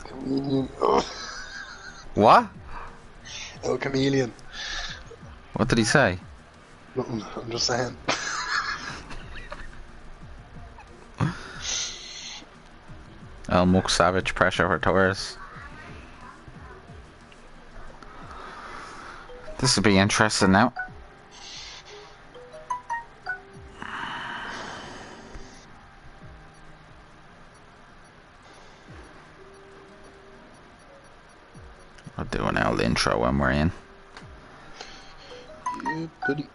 Chameleon. What? El Chameleon. What did he say? Nothing, I'm just saying. El Muck Savage pressure for Torres. This will be interesting now. I'll do an old intro when we're in. Yeah, buddy.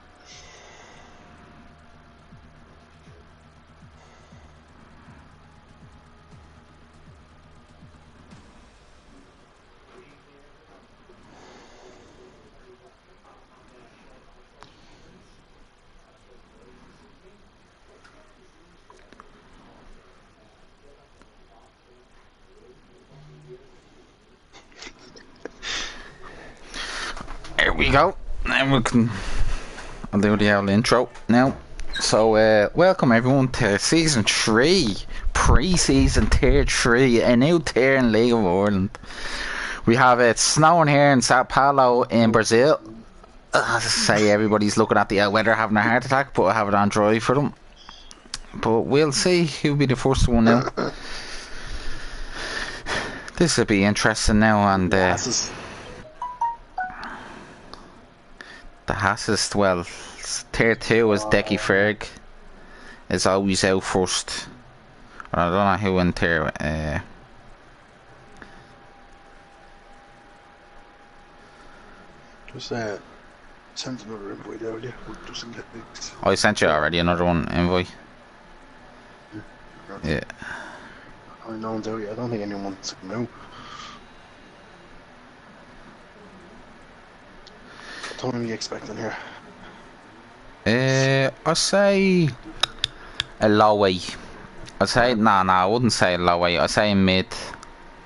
There we go. Now we can. I'll do the old intro now. So, welcome everyone to season 3, pre-season tier 3, a new tier in League of Ireland. We have it snowing here in Sao Paulo in Brazil. As I say, everybody's looking at the weather having a heart attack, but I have it on dry for them. But we'll see who'll be the first one now. This will be interesting now, and the Hasses, well, tier 2 is Decky Ferg. Is always out first. I don't know who in tier. Just send another invite out, yeah. Just in case. I sent you already another one invite. Yeah. I know one's out yet. I don't think anyone's out. What are you expecting here? I say a low A. I say no, I wouldn't say a low A. I say mid.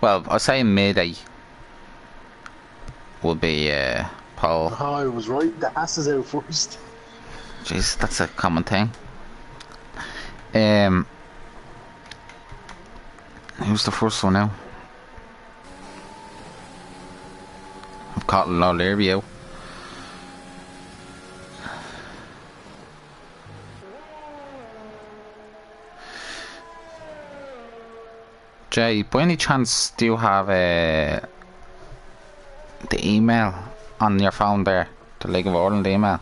Well, I say mid A. Would be Paul. Oh, I was right. The ass is out first. Jeez, that's a common thing. Who's the first one now? I've caught O'Leary out. Jay, by any chance do you have the email on your phone there? The League of Ireland email?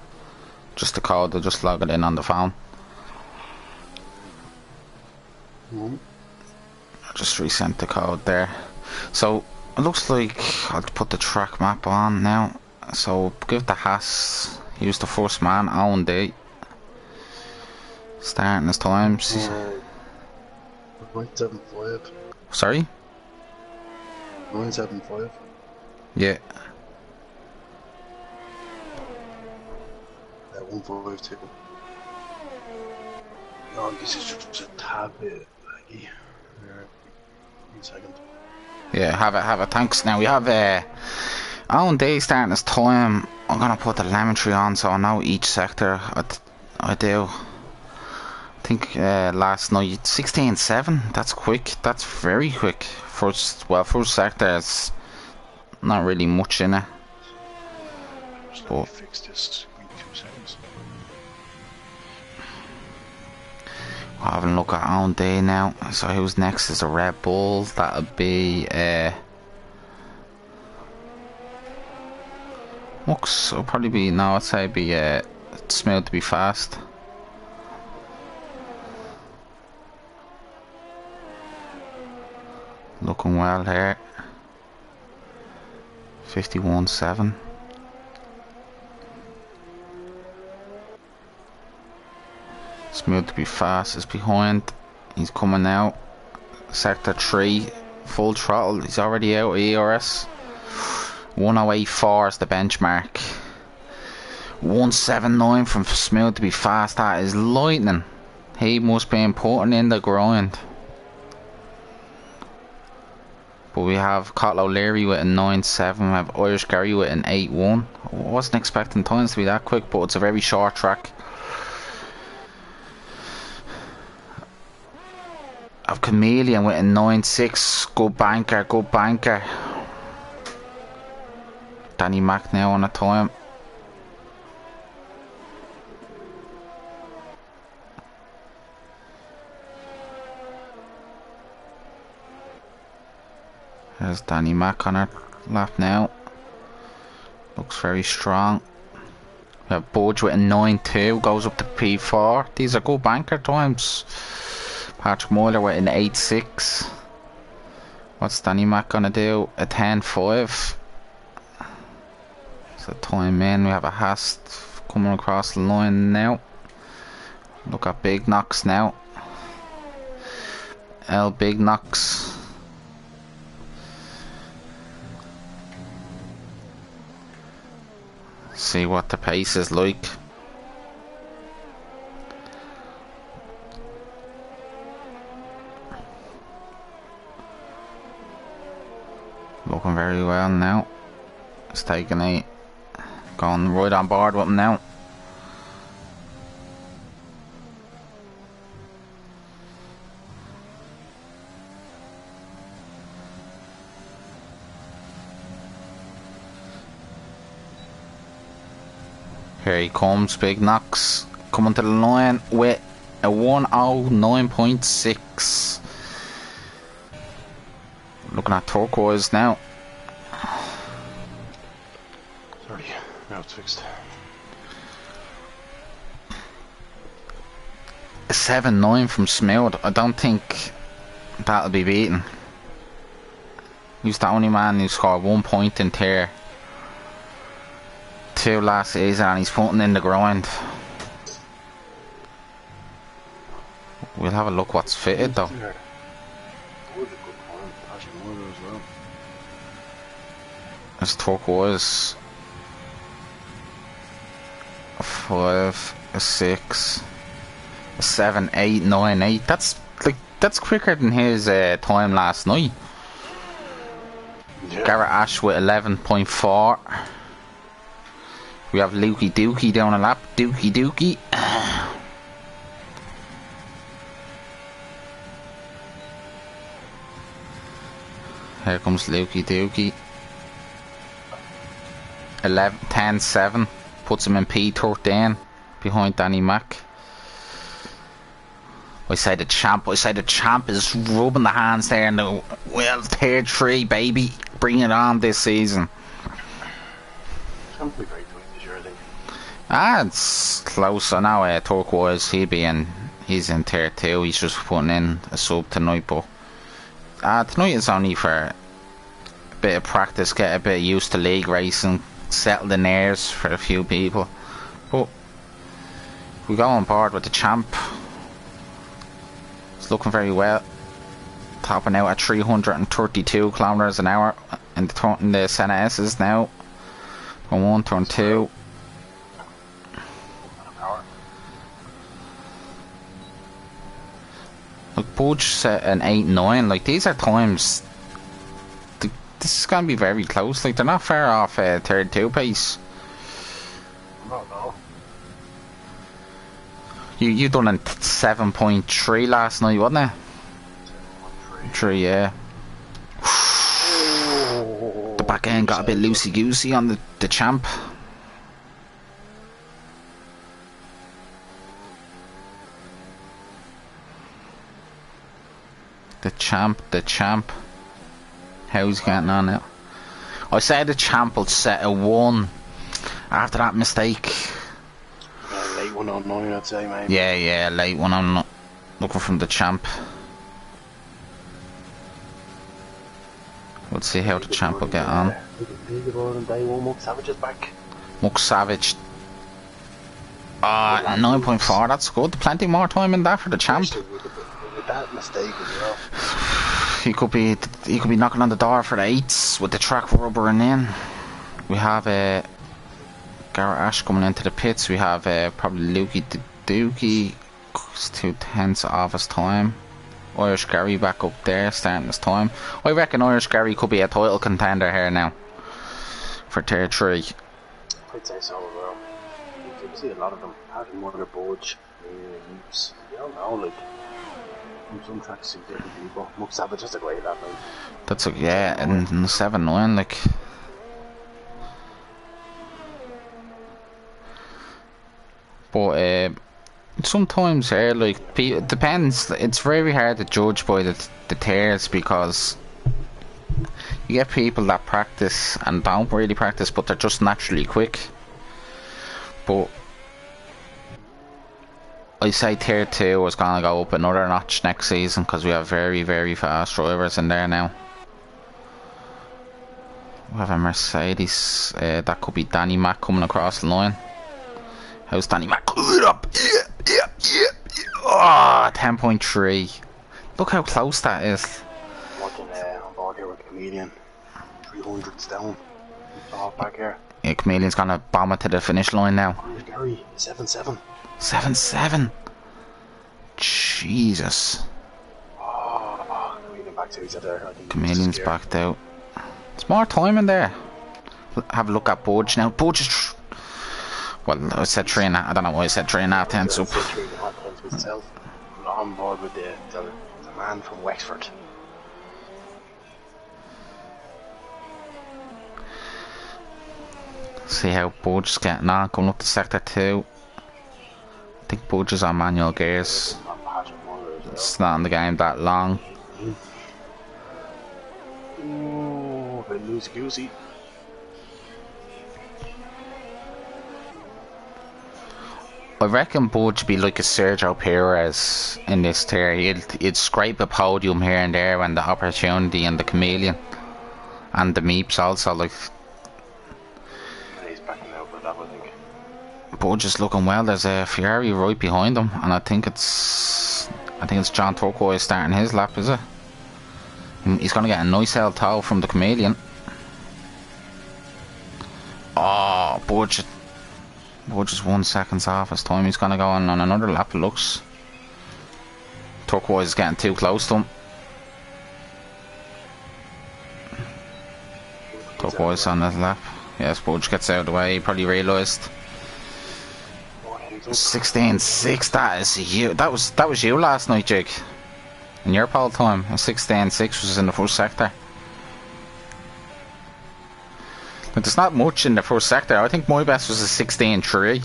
Just the code, to just log it in on the phone. I just resent the code there. So it looks like I'll put the track map on now. So give the Haas, use the first man, Owen D. Starting his times. 975. Sorry? 975. Yeah. 152. No, this is just a tad bit laggy. One second. Yeah, have it. Thanks. Now we have Owen D starting his time. I'm gonna put the telemetry on so I know each sector. I do. I think last night 16-7. That's quick. That's very quick. First sector is not really much in it. Just let me fix this. Give me 2 seconds. I'll have a look at Owen D now. So who's next is a Red Bull. That'll be Mux. It'll probably be I'd say it'd be Smooth to be fast. Looking well here. 51-7. Smooth to be fast is behind. He's coming out. Sector 3, full throttle. He's already out of ERS. 108.4 is the benchmark. 179 from Smooth to be fast. That is lightning. He must be putting in the grind. But we have Cottle O'Leary with a 9.7. We have Irish Gary with an 8.1. I wasn't expecting times to be that quick, but it's a very short track. I've Chameleon with a 9.6. Good banker, good banker. Danny Mac now on a time. There's Danny Mac on her lap now. Looks very strong. We have Budge with a 9.2, goes up to P4. These are good banker times. Patrick Muller with an 8.6. What's Danny Mac gonna do? A 10.5. So time in. We have a Hast coming across the line now. Look at Big Knox now. L Big Knox. See what the pace is like. Looking very well now. It's taking a going right on board with him now. Here he comes, Big Knox, coming to the line with a 109.6. Looking at turquoise now. Sorry, now it's fixed. A 7.9 from Smooth. I don't think that'll be beaten. He's the only man who scored 1 point in tier 2 last season, and he's putting in the grind. We'll have a look what's fitted though. It's turquoise. A 5, a 6, a 7, 8, 9, 8. That's quicker than his time last night. Yeah. Garrett Ash with 11.4. We have Lukey Dookie down a lap. Dookie Dookie. Here comes Lukey Dookie. 10.7. Puts him in P13 behind Danny Mac. I say the champ is rubbing the hands there now. Well, tier 3 baby. Bring it on this season. Champ will be very tight this year, I think. It's close. I know turquoise he's in tier 2. He's just putting in a sub tonight, but tonight is only for a bit of practice, get a bit used to league racing, settle the nerves for a few people. But we go on board with the champ. It's looking very well. Topping out at 332 kilometers an hour in the Senna S's now. Turn 1, turn 2. Look, Budge set an 8.9. Like, these are times. This is going to be very close. Like, they're not far off third 2 pace. No. You done a 7.3 last night, wasn't it? 3, yeah. The back end got a bit loosey goosey on the champ. The champ. How's he getting on now? I said the champ will set a 1 after that mistake. Late one on 9, I'd say, maybe. Yeah, late one on looking from the champ. We'll see how the champ will get on. Muck Savage is back. Muck Savage. 9.4, that's good. Plenty more time in that for the champ. With that mistake as well. He could be knocking on the door for the 8s with the track rubbering in. We have Garrett Ash coming into the pits. We have probably Lukey Dookie. 2/10 of his time. Irish Gary back up there, starting his time. I reckon Irish Gary could be a title contender here now for tier 3. I'd say so as well. You can see a lot of them having more budge, leaps. You don't know, like on some tracks you get people. Muck Savage just a great lap, like. That's a, yeah, and 7-9, like. But sometimes like it depends. It's very hard to judge by the tears because you get people that practice and don't really practice, but they're just naturally quick. But I say tier 2 is going to go up another notch next season because we have very, very fast drivers in there now. We have a Mercedes. That could be Danny Mac coming across the line. How's Danny Mac? Good up! Yeah. Oh, 10.3. Look how close that is. Watching on board here with Chameleon. 300s down. Off back here. Yeah, Chameleon's gonna bomb it to the finish line now. Gary, 7-7. 7-7. Jesus. Chameleon back to each other. I think Chameleon's backed out. There's more time in there. Have a look at Budge now. Budge is... Well, I said 3.5. I don't know why I said 3.5 tenths up. 3.5 tenths with itself. I'm on board with the man from Wexford. See how Budge's getting on, coming up to sector 2. I think Budge is on manual gears. It's not in the game that long. Ooh, a bit loosey-goosey. I reckon Budge be like a Sergio Perez in this tier. He'd scrape a podium here and there when the opportunity, and the Chameleon and the Meeps also, like. He's backing out for that, I think. Budge is looking well. There's a Ferrari right behind him, and I think it's John Turquoise starting his lap, is it? He's gonna get a nice L toe from the Chameleon. Oh, Budge is 1 second off his time. He's gonna go on another lap, it looks. Turquoise is getting too close to him. Turquoise on his lap. Yes, Budge gets out of the way. He probably realised. 16.6. That is you. That was you last night, Jake. In your pole time, 16.6 was in the first sector. But there's not much in the first sector. I think my best was a 16.3.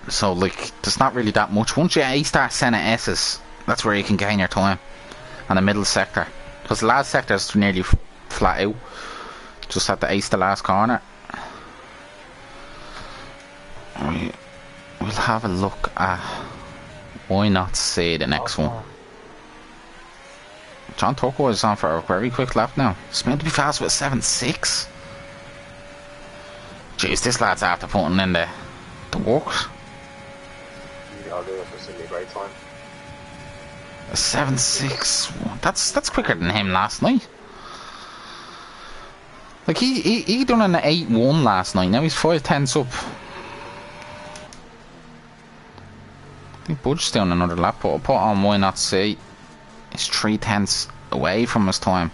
So, like, there's not really that much. Once you A-star Senna S's, that's where you can gain your time. And the middle sector. Because the last sector is nearly flat out. Just had to ace the last corner. We'll have a look at... Why not say the next one? John Turquoise is on for a very quick lap now. He's meant to be fast with 7.6. Jeez, this lad's after putting in the work. I'll do it for a great time. A 7.6. That's quicker than him last night. Like he done an 8.1 last night. Now he's 5 tenths up. I think Budge's doing another lap, but I'll put on why not see. He's 3 tenths away from his time.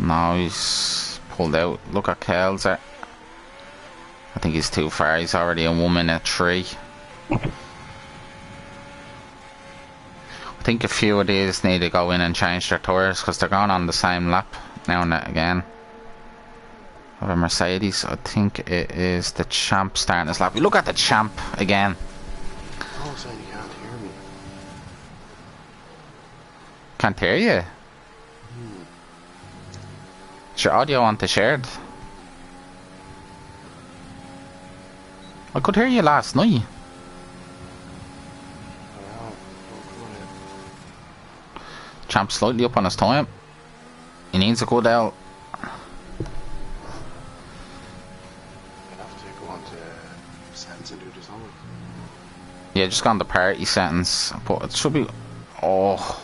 No, he's pulled out. Look at Kelzer. I think he's too far. He's already in 1 minute 3. I think a few of these need to go in and change their tyres because they're going on the same lap now and again. I have a Mercedes. I think it is the Champ starting this lap. We look at the Champ again. Oh, so you can't hear me. Can't hear you. Is your audio on the shared? I could hear you last night. Champ slightly up on his time. He needs a good L. Yeah, just gone the party settings, but it should be... Oh,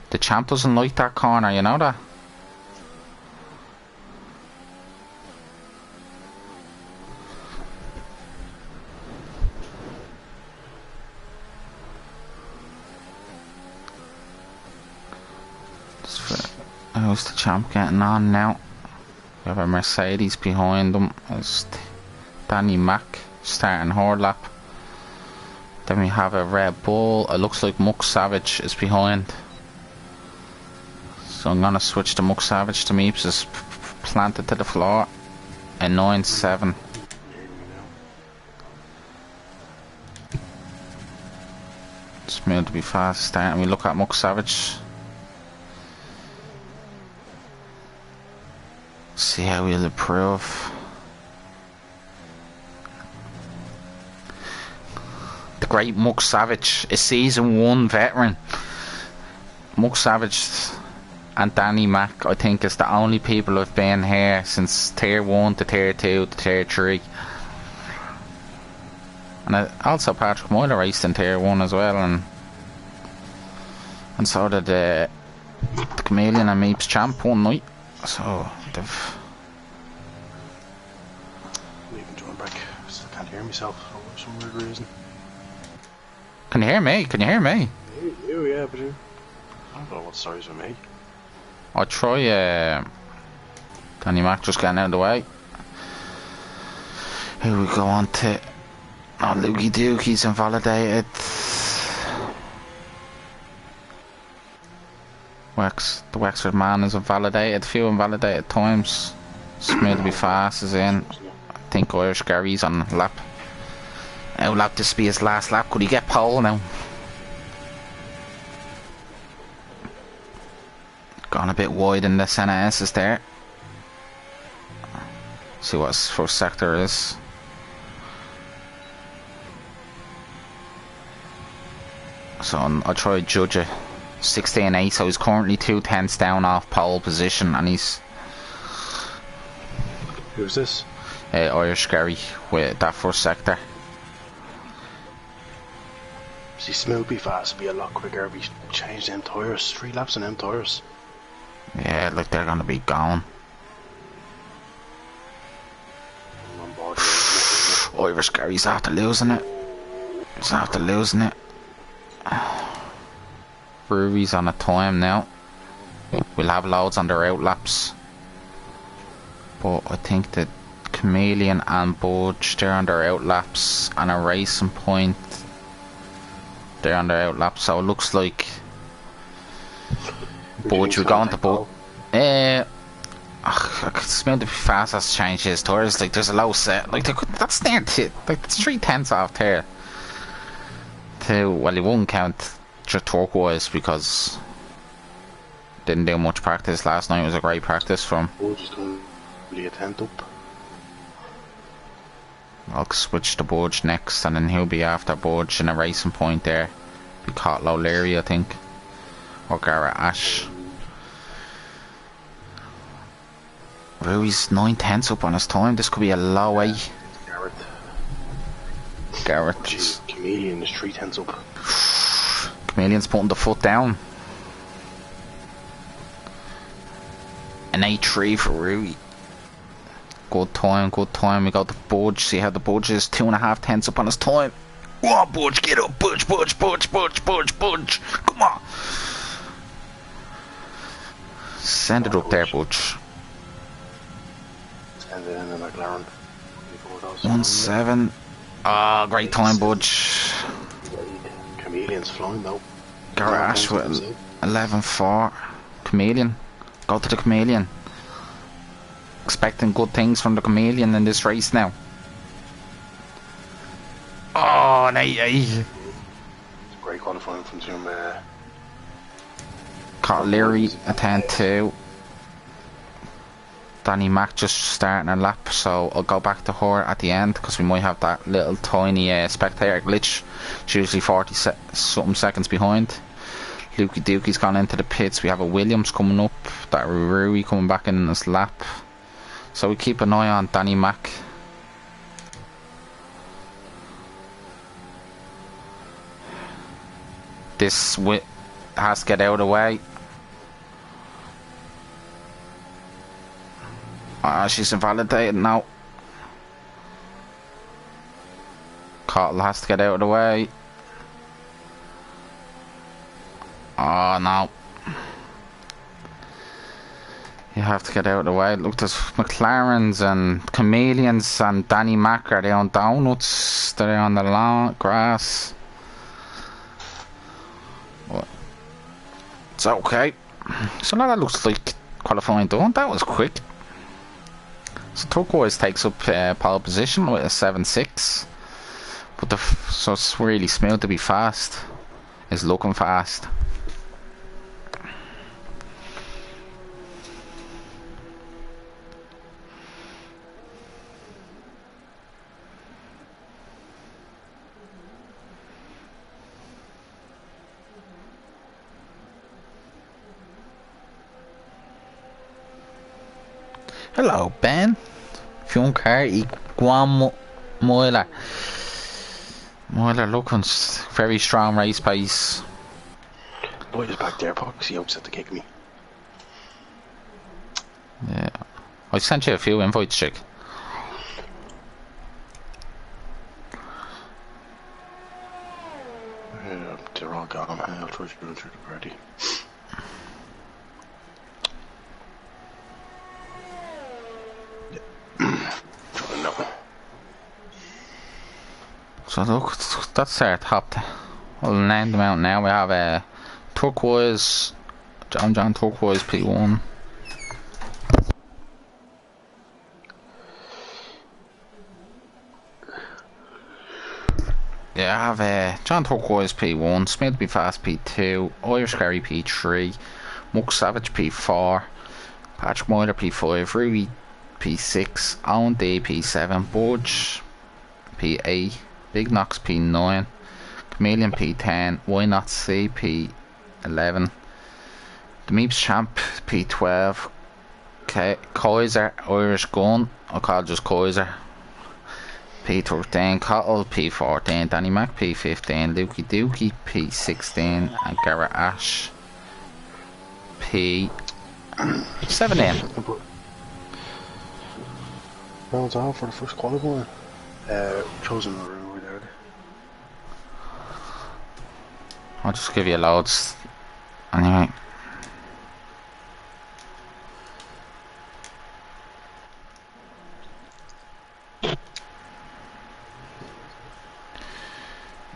the Champ doesn't like that corner, you know that? How's the champ getting on now? We have a Mercedes behind them. There's Danny Mac starting her lap. Then we have a Red Bull. It looks like Muck Savage is behind. So I'm gonna switch the Muck Savage to Meeps is planted to the floor. And 9-7. Smooth to be fast starting. We look at Muck Savage. See how we'll improve. The great Muck Savage, a season 1 veteran. Muck Savage and Danny Mac, I think, is the only people who've been here since tier 1 to tier 2 to tier 3. And also Patrick Moyler raced in tier 1 as well, and so did the Chameleon and Meeps champ one night. So they've... Leaving John back. Still can't hear myself for some weird reason. Can you hear me? Can you hear me? You, yeah, but you. I don't know what stories with me. I'll try Danny Mac just getting out of the way. Here we go on to Lukey Dookie's invalidated. The Wexford man is invalidated. A few invalidated times. Smooth to be fast is in. I think Irish Gary's on lap. Now lap this be his last lap. Could he get pole now? Gone a bit wide in the centre S's there. See what his first sector is. So I'll try to judge it. 16-8, so he's currently 2/10 down off pole position, and he's... Who's this? Irish Gary with that first sector. See, Smooth be fast, be a lot quicker. We changed them tyres, 3 laps on them tyres. Yeah, like they're gonna be gone. I'm on board. Irish Gary's after losing it. He's after losing it. Brewery's on a time now. We'll have loads on their out laps. But I think that Chameleon and Budge, they're on their out laps, and a Racing Point, they're on their out laps. So it looks like Budge, we're going to Budge. It's meant to be fast as change his tyres. Like there's a low set. Like that's there. Like it's 3/10 off there. Well, he won't count just torque-wise because didn't do much practice last night. It was a great practice from him. Budge is going to be a 10th up. I'll switch to Budge next, and then he'll be after Budge in a Racing Point there. Be caught Lowleary, I think, or Garrett Ash. Rui's 9/10 up on his time. This could be a low, eh? Garrett. Jeez, Chameleon is 3/10 up. Chameleon's putting the foot down. An 8-3 for Rui. Good time, good time. We got the Budge. See how the Budge is 2.5 up on his time. Come on, Budge, get up. Budge. Come on. Send it up there, Budge. Send it in the McLaren. 1-7. Ah, great time, Budge. Chameleon's flying though. Garage with 11-4. Chameleon. Go to the Chameleon. Expecting good things from the Chameleon in this race now. Oh, an 8-8. It's a great qualifying from Zoom. Caught Leary a 10-2. Danny Mac just starting a lap, so I'll go back to her at the end because we might have that little tiny spectator glitch. It's usually 40 something seconds behind. Lukey Dookie's gone into the pits. We have a Williams coming up, that Rui coming back in his lap. So we keep an eye on Danny Mac. This has to get out of the way. She's invalidated now. Cottle has to get out of the way. Oh no. You have to get out of the way. Look, there's McLarens and Chameleons and Danny Mack. Are they on donuts? They're on the lawn grass. But it's okay. So now that looks like qualifying done. That was quick. So Turquoise takes up pole position with a 7.6. But so it's really smooth to be fast. It's looking fast. Hello, Ben. Junker Iguam Moiler. Moiler looking very strong race pace. Boy is back there, Fox. He upset to kick me. Yeah. I sent you a few invites, chick. Yeah, they're all gone. I'll try to go through the party. So look, that's our top. We'll name them out now. We have Turquoise, John Turquoise P1. Yeah, I have John Turquoise P1, Smith Be Fast P2, Irish Gary P3, Muck Savage P4, Patrick Moiler P5, Ruby P6, Owen D P7, Budge P8, Big Knox P9, Chameleon P10, Why Not C P11, The Meeps Champ P12, Kaiser Irish Gun, I'll call it just Kaiser, P13, Cottle P14, Danny Mac P15, Lukey Dookie P16, and Garrett Ash P17. Rounds off for the first qualifying. Chosen a room without it. I'll just give you loads. Anyway.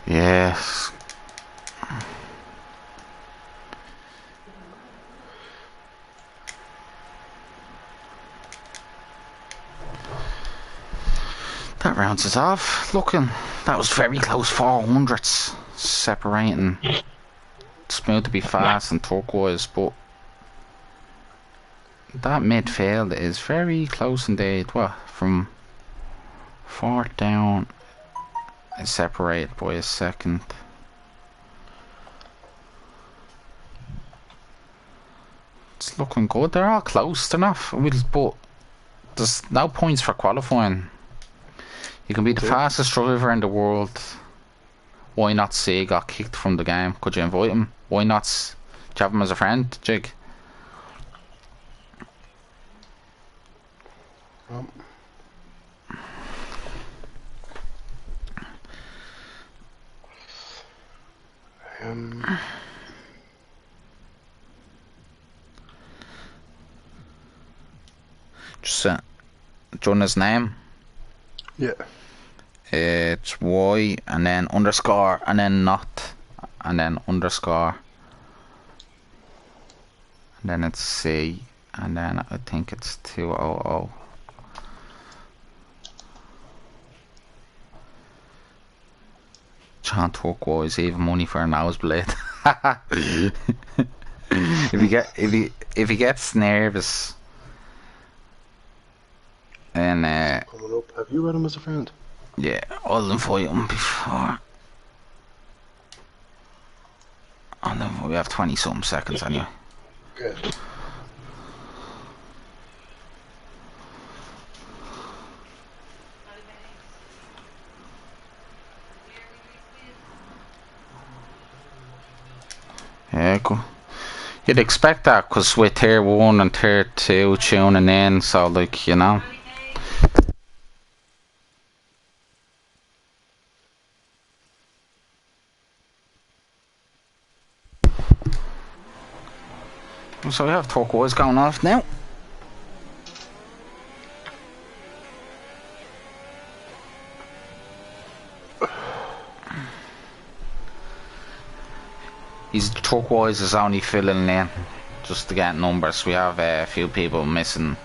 Yes. That rounds us off. Looking, that was very close. 400s separating Smooth to be fast and Turquoise, but that midfield is very close indeed. What, from fourth down is separated by a second. It's looking good. They're all close enough, but there's no points for qualifying. You can be the fastest driver in the world. Why not say got kicked from the game? Could you invite him? Why not? Do you have him as a friend, Jig? Just join his name. Yeah. It's Y and then underscore and then not and then underscore and then it's C and then I think it's 200. John Turquoise, even money for a nosebleed. if he gets nervous and coming up. Have you read him as a friend? Yeah, I'll invite him before. We have 20 something seconds anyway. Good. Yeah, cool. You'd expect that because we're tier 1 and tier 2 tuning in, so like, you know. So we have Turquoise going off now. Turquoise is only filling in just to get numbers. We have a few people missing.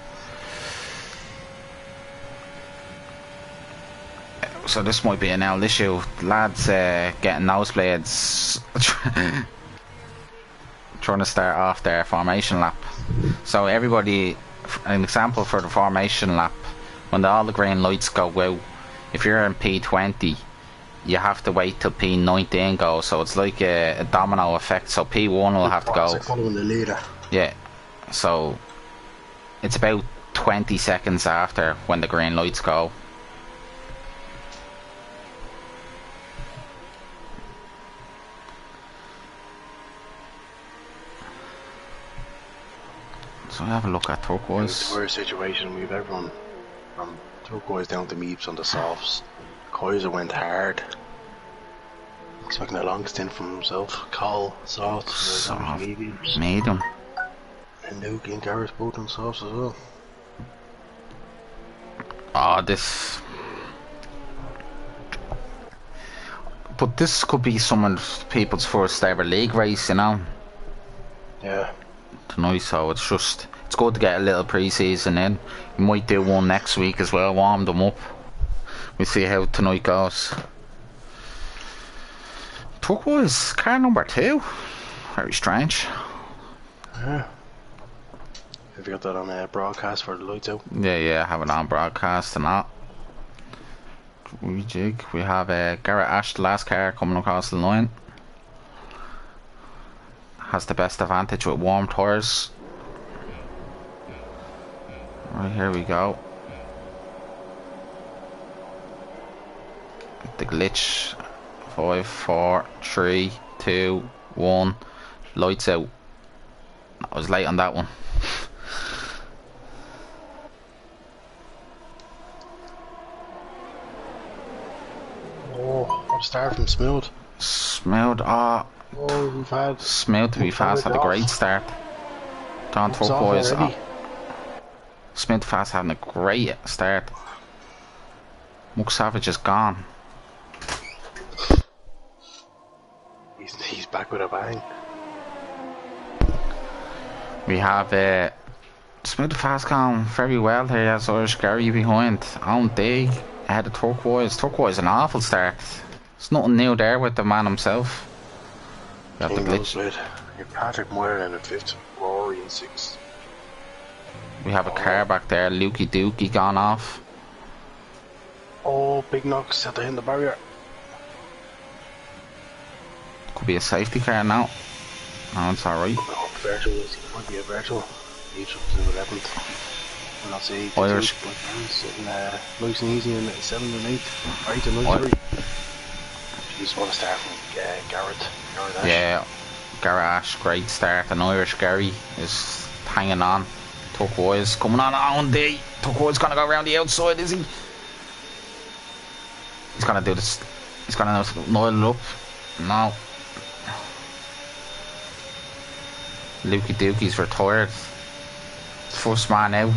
So this might be an L issue. Lads getting nosebleeds. Trying to start off their formation lap. So everybody, an example for the formation lap, when all the green lights go out, if you're in P20, you have to wait till P19 goes, so it's like a domino effect. So P1 will have to go. Like following the leader. Yeah, so it's about 20 seconds after when the green lights go. So have a look at Turquoise. We're a situation, we've everyone from Turquoise down to Meeps on the softs. Kaiser went hard. Expecting a long stint from himself. Cole, soft, mediums. Medium. And Luke and Gareth both on softs as well. Oh, this. But this could be some of people's first ever league race, you know? Yeah. Tonight, so it's good to get a little pre-season in. We might do one next week as well, warm them up. We'll see how tonight goes. Turquoise, car number 2. Very strange. Yeah. Have you got that on broadcast for the lights out? Yeah, I have it on broadcast and that. Rejig. We have Garrett Ash, the last car coming across the line. Has the best advantage with warm tyres. Right, here we go. The glitch. 5, 4, 3, 2, 1. Lights out. I was late on that one. Oh, what a start from Smooth. Smooth, oh, we've had Smooth to be fast had a great start. Gone Turquoise. Smooth fast having a great start. Muck Savage is gone. He's back with a bang. We have Smooth fast going very well here. Has Irish Gary behind. On D ahead of Turquoise. Turquoise an awful start. There's nothing new there with the man himself. We have the glitch. You're Patrick Moyer in 5th, Rory in 6th. We have a car back there, Lukey Dookie gone off. Oh, big knocks at the end of the barrier. Could be a safety car now. No, it's alright. Virtual might be a virtual. Each up to 11th. We'll not say Irish. Sitting nice and easy in 7th and 8th. Right to 9th. Jeez, what a start from Garrett Ash. Yeah, Garrett Ash, great start. And Irish Gary is hanging on. Turquoise coming on D. Turquoise gonna go around the outside, is he? He's gonna do this. He's gonna nail it up. No. Lukey Dookie's retired. First man out.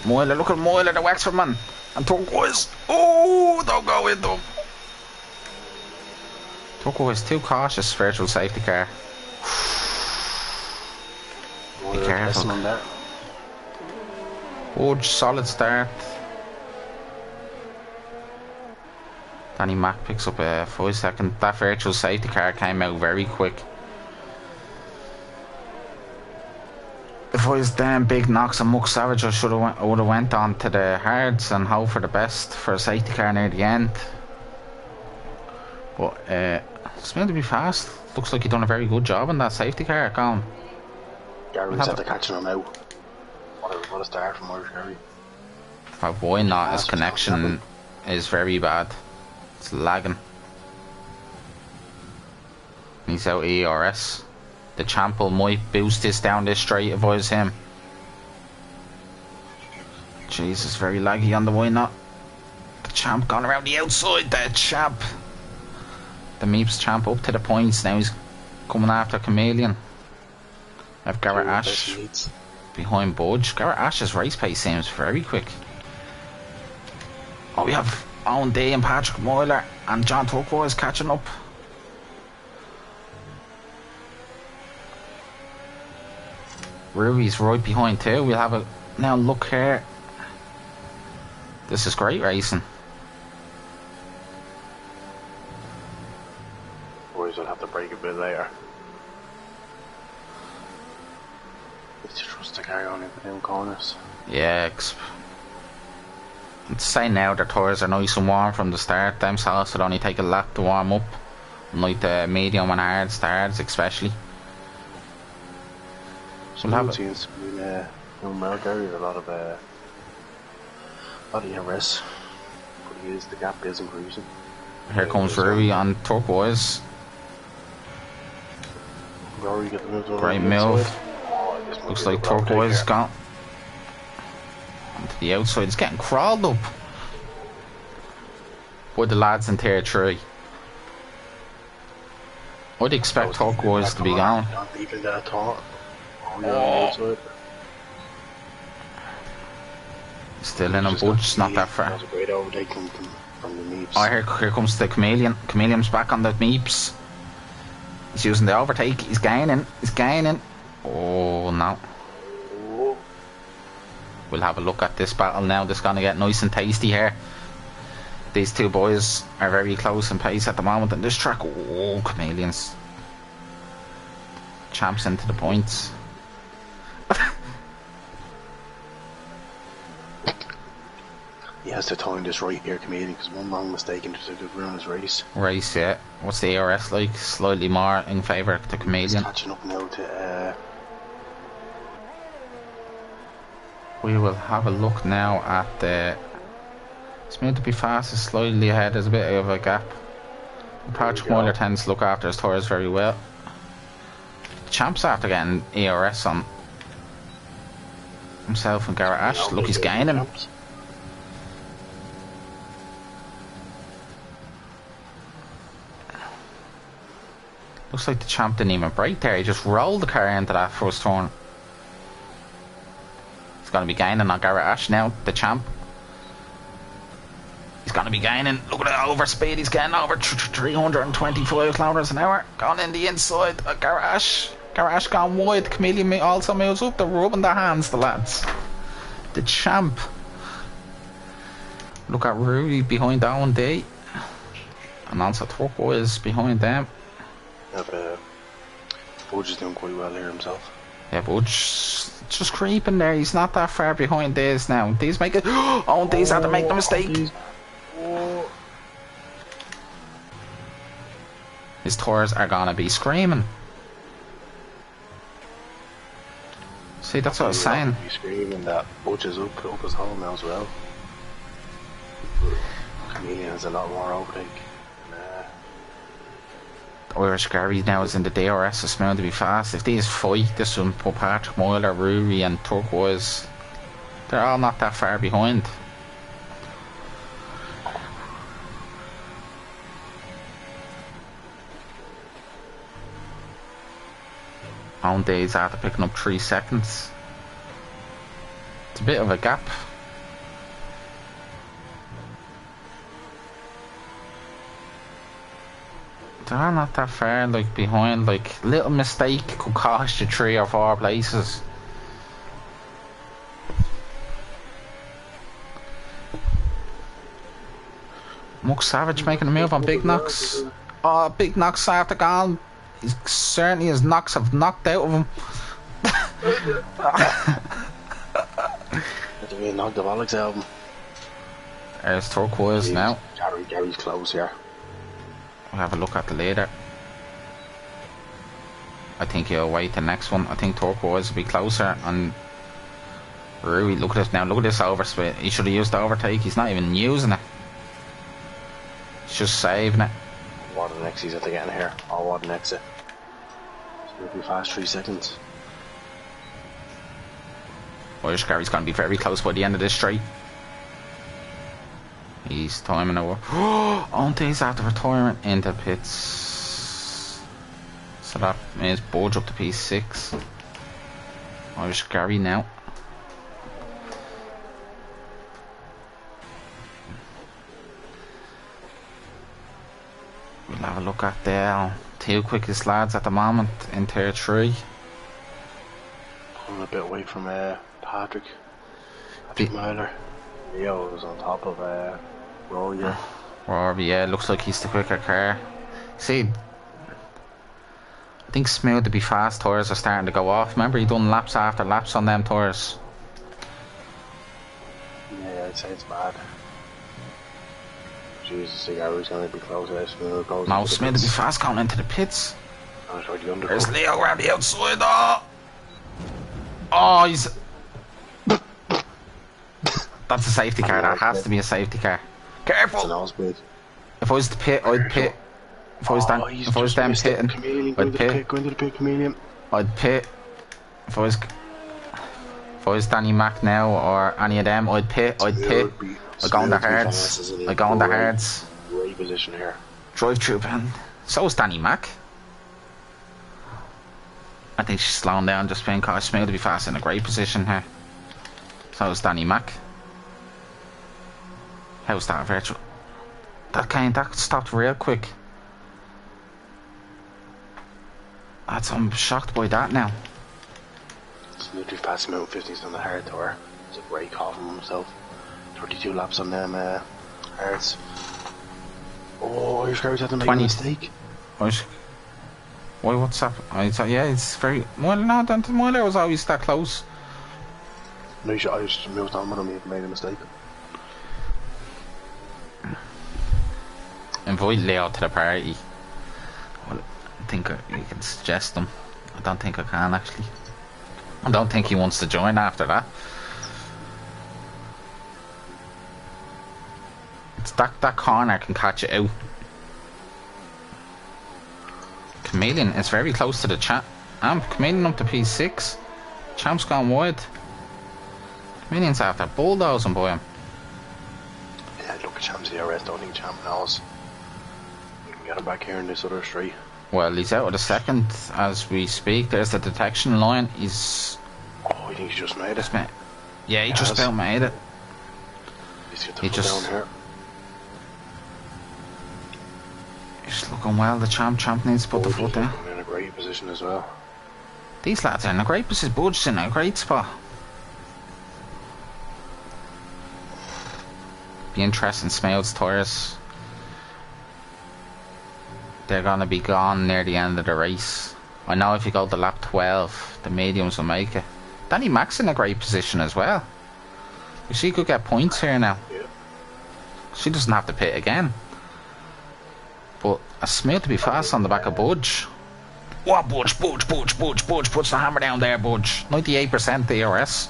Moiler, look at Moiler, the Wexford man. And Turquoise. Oh, don't go into him. Turquoise too cautious, virtual safety car. Be careful. On that. Good, solid start. Danny Mack picks up a 5-second. That virtual safety car came out very quick. If I was damn big knocks and Muck Savage, I would have went on to the hards and hope for the best for a safety car near the end. But it's meant to be fast. Looks like he done a very good job in that safety car. Going. Gary's after catching him out. What a start from Irish Gary. Why not? His connection is very bad. It's lagging. He's out ERS. The Chample might boost this down this straight if I was him. Jesus, very laggy on the why not. The Champ gone around the outside. The Champ. The Meeps Champ up to the points. Now he's coming after Chameleon. I've Garrett Ash behind Budge. Garrett Ash's race pace seems very quick. Oh, we have Owen D and Patrick Moiler and John Turquoise catching up. Ruby's right behind too. We'll have a now look here. This is great racing. Boys will have to break a bit later. Need to trust the car on into them corners. Yeah, I'd say now their tyres are nice and warm from the start. Them sauce would only take a lap to warm up. Like the medium and hard starts especially. So we'll have it. Seems to be in Melgary, a lot of ERS. But the gap is increasing. Here comes Ruby on turquoise. Rory getting moved over. Great move. Looks like turquoise gone onto the outside. It's getting crawled up by the lads in tier 3. I'd expect turquoise to be gone. Leaving that thought. Oh. Still in a budge, not that far. That's a great overtake from the Meeps. Oh, here comes the Chameleon. Chameleon's back on the Meeps. He's using the overtake. He's gaining. Oh, no. We'll have a look at this battle now. This is going to get nice and tasty here. These two boys are very close in pace at the moment in this track. Oh, Chameleons. Champs into the points. He has to time this right here, Chameleon, because one wrong mistake and just could ruin his race. Race, yeah. What's the ARS like? Slightly more in favour of the Chameleon. He's catching up now to... We will have a look now at the... It's meant to be fast, it's slightly ahead, there's a bit of a gap. Patrick Moyler tends to look after his tyres very well. The Champ's after getting ARS on himself and Garrett Ash. Look, he's gaining. Looks like the Champ didn't even brake there, he just rolled the car into that first turn. He's going to be gaining on Garrett Ash now, the Champ. He's going to be gaining. Look at that overspeed. He's getting over 325 kilometers an hour. Gone in the inside. Garage gone wide. Chameleon also moves up. They're rubbing their hands, the lads. The Champ. Look at Rudy behind Owen D. And also Turquoise behind them. Yeah, but Budge is doing quite well here himself. Yeah, Budge just creeping there. He's not that far behind Days now. Days make it. Oh, Days had to make the mistake. His tyres are gonna be screaming. See, that's what I was saying. He's screaming that Budge is up his hole now as well. Chameleon has a lot more overtake. Irish Gary now is in the DRS, it's meant to be fast. If these fight, this one put Patrick Moyler, Rury and Turquoise, they're all not that far behind. On days after picking up 3 seconds. It's a bit of a gap. They're not that far, like, behind. Like, little mistake could cost you 3 or 4 places. Muck Savage making a move on Big Knox. Oh, Big Knox after gone. He's certainly his knocks have knocked out of him. He knocked the bollocks out of him. There's Turquoise now. Gary's close here. We'll have a look at the leader. I think he'll wait the next one. I think Turquoise will be closer. And Rui, look at this now. Look at this overspeed. He should have used the overtake. He's not even using it. He's just saving it. What an exit they're getting here. Oh, what an exit. It's be fast 3 seconds. Irish Gary's going to be very close by the end of this straight. He's timing over. On days after retirement into pits. So that means Budge up to P6. Irish Gary now. We'll have a look at the 2 quickest lads at the moment in tier 3. Pulling a bit away from Patrick The- Myler. Leo was on top of Rory here. Rory, yeah, looks like he's the quicker car. See, I think smooth to be fast tyres are starting to go off. Remember, he done laps after laps on them tyres. Yeah, I'd say it's bad. Jesus, the Arrow's going to be close to Smooth. No, smooth to be fast going into the pits. There's Leo around the outside. Oh, he's... That's a safety car. That has to be a safety car. Careful! If I was to pit, I'd pit. If I was them pitting, I'd pit. Go into the pit, Chameleon. I'd pit. If I was Danny Mac now or any of them, I'd pit. I'd go on the hards. I'd go on the hards. Great position here. Drive through, man. So is Danny Mac. I think she's slowing down just being caught. Smooth to be fast in a great position here. So is Danny Mac. How's that virtual? That stopped real quick. I'm shocked by that now. Smooth to be fast, Smooth 50s on the hard tour. It's a great call from himself. 32 laps on them hards. Oh, your car's had to make a mistake. Why, what's up? Yeah, it's very... Well, no, Myler was always that close. No, I just moved on with him, he made a mistake. Invite Leo to the party. Well, I think you can suggest him. I don't think I can, actually. I don't think he wants to join after that. It's that corner can catch it out. Chameleon is very close to the champ. Chameleon up to P6. Champ's gone wide. Chameleon's after bulldozing by him. Yeah, look at Champ's DRS. Don't think Champ knows. We can get him back here in this other straight. Well, he's out of the second as we speak. There's the detection line. He's... Oh, I think he just made it. Yeah, he just about made it. He just down here. He's looking well. The champ needs to put the foot down. In a great position as well. These lads are in a great position. Budge's in a great spot. Be interesting. Smooth's tyres. They're gonna be gone near the end of the race. I know if you go to lap 12, the mediums will make it. Danny Mac's in a great position as well. She could get points here now. Yeah. She doesn't have to pit again. But a Smooth to be fast on the back of Budge. What, Budge? Puts the hammer down there, Budge. 98% DRS.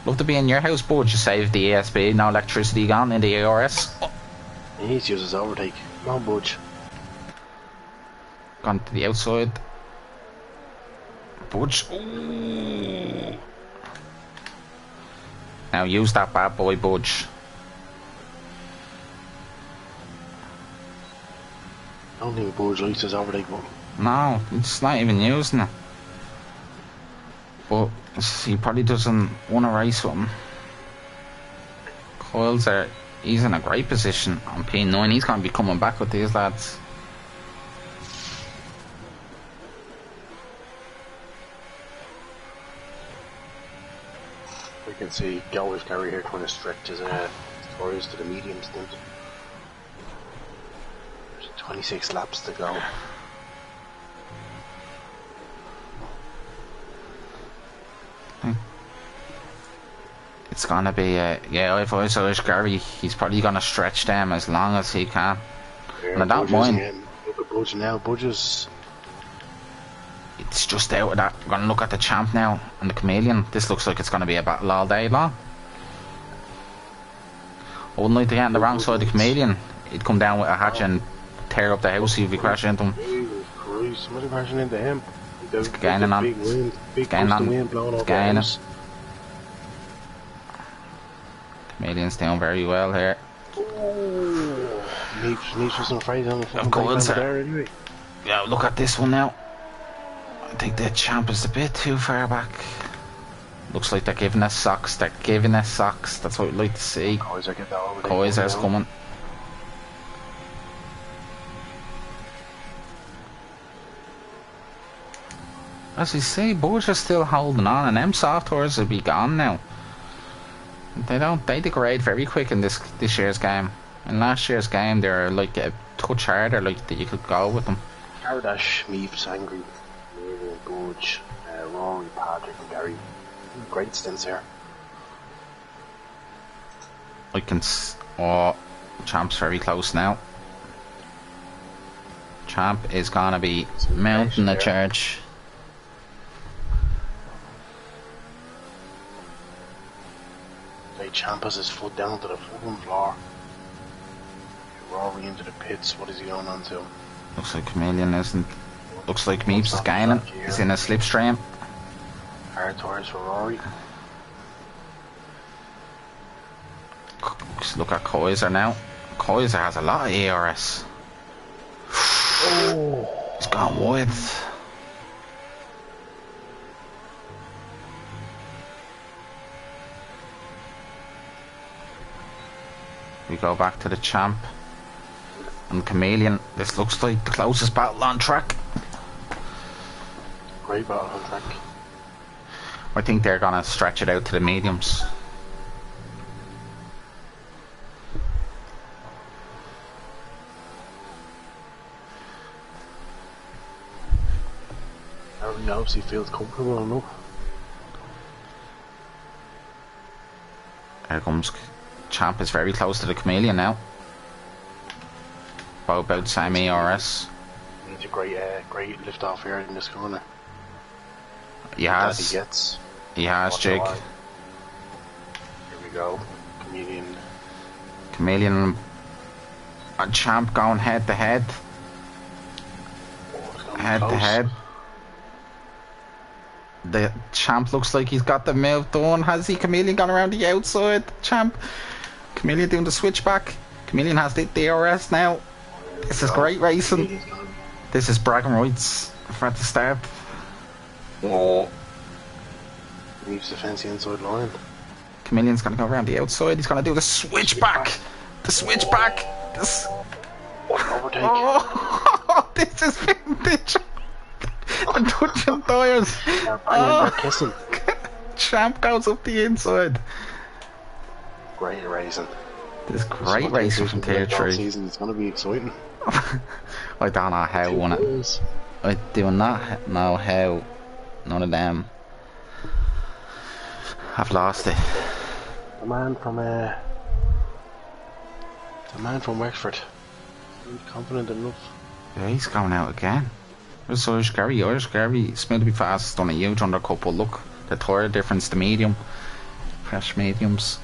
Love to be in your house, Budge. You saved the ESP, no electricity gone in the ARS. Oh. He needs to use his overtake. Come on, Budge. Gone to the outside. Budge. Ooh. Now use that bad boy, Budge. I don't think Budge likes his overtake button. No, it's not even using it. But he probably doesn't want to race with him. He's in a great position on P9. He's going to be coming back with these lads. We can see Galway's carry here trying to stretch his tours to the medium stint. There's 26 laps to go. It's gonna be yeah, if I was Gary, he's probably gonna stretch them as long as he can. And I don't mind. Look at Budge now. Budge's... It's just out of that. We're gonna look at the champ now and the chameleon. This looks like it's gonna be a battle all day long. I wouldn't like to get on the wrong side of the chameleon. He'd come down with a hatch and tear up the house if we crash into him. Jesus Christ, somebody crashing into him. It's gaining on. Big gust of wind blowing over the house. Chameleon's doing very well here. Needs for some freight on the Of course, there anyway. Yeah, look at this one now. I think the champ is a bit too far back. Looks like they're giving us socks. They're giving us socks. That's what we'd like to see. Kaiser's coming. As you say, Boys are still holding on, and them soft tours will be gone now. They degrade very quick in this year's game. In last year's game, they're like a touch harder, like that you could go with them. Cardash, Meeps, Angry, Mabel, Gorge, Rory, Patrick, and Gary. Great stints here. Oh, Champ's very close now. Champ is gonna be mounting the charge. Champ has his foot down to the fucking floor. Rory into the pits. What is he going on to? Looks like Chameleon isn't. Looks like Meeps is gaining. He's in a slipstream. Hard tires for Rory. Look at Kaiser now. Kaiser has a lot of ARS. Oh, he's gone wide. We go back to the Champ and Chameleon. This looks like the closest battle on track. Great battle on track. I think they're gonna stretch it out to the mediums. He obviously feels comfortable enough. Here comes Champ, is very close to the Chameleon now. About the same ERS. Needs a great lift off here in this corner. He has. He gets. He has, Jig. Here we go. Chameleon and Champ going head to head. Head to head. The Champ looks like he's got the move done. Has he? Chameleon gone around the outside. Champ. Chameleon doing the switchback. Chameleon has the DRS now. This is great racing. This is bragging rights for the start. Oh. Leaves the fancy inside line. Chameleon's gonna go around the outside. He's gonna do the switchback. The switchback. This. Overtake. Oh, this is vintage. And touching tires. They're kissing. Champ goes up the inside. Great racing. This great racing from Tier 3. It's going to be exciting. I don't know how won it. I do not know how none of them have lost it. The man from Wexford. He's confident enough. Yeah, he's going out again. There's Irish Gary. Irish Gary is meant to be fast, done a huge undercut, but look, the tire difference to medium. Fresh mediums.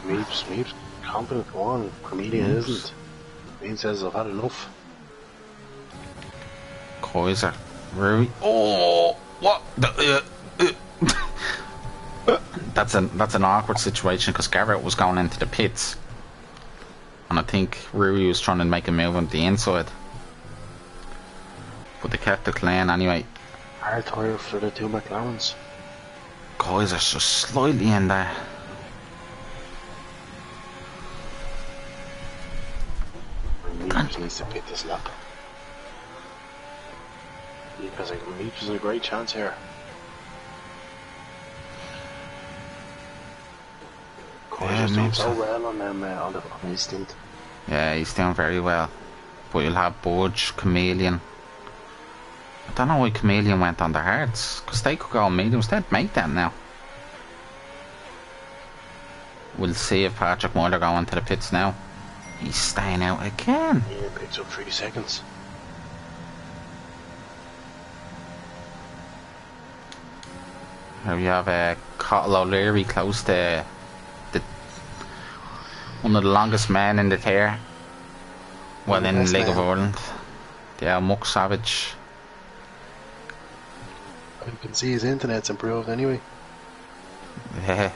Meeps, confident, go on. Chameleon isn't. Bean says I've had enough. Kaiser. Rui. Oh! What? That's an awkward situation because Garrett was going into the pits. And I think Rui was trying to make a move on the inside. But they kept it clean anyway. Hard tire for the two McLarens. Kaiser's just slightly in there. Meeps needs to pick this lap. Because Meeps has a great chance here. Kaiser's doing so well on them on his stint. Yeah, he's doing very well. But you'll have Budge, Chameleon. I don't know why Chameleon went on the hards, because they could go on mediums. They'd make them now. We'll see if Patrick Muller go into the pits now. He's staying out again. Yeah, picks up 3 seconds. Here we have Cottle O'Leary close to one of the longest men in the tier. Well, in the League of Ireland. Yeah, Muck Savage. You can see his internet's improved anyway. Yeah.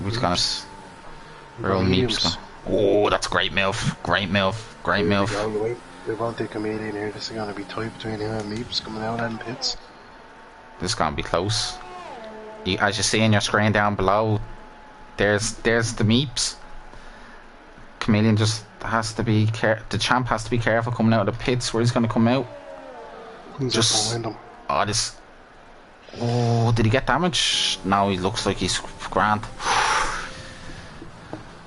Who's gonna... Real Meeps. Oh, that's great MILF. Great MILF. Great MILF. We want the Chameleon here. This is going to be tight between him and Meeps coming out in pits. This is going to be close. As you see in your screen down below, there's the Meeps. Chameleon just has to be the champ has to be careful coming out of the pits where he's going to come out. Just behind him. Oh, this. Oh, did he get damage? No, he looks like he's grand.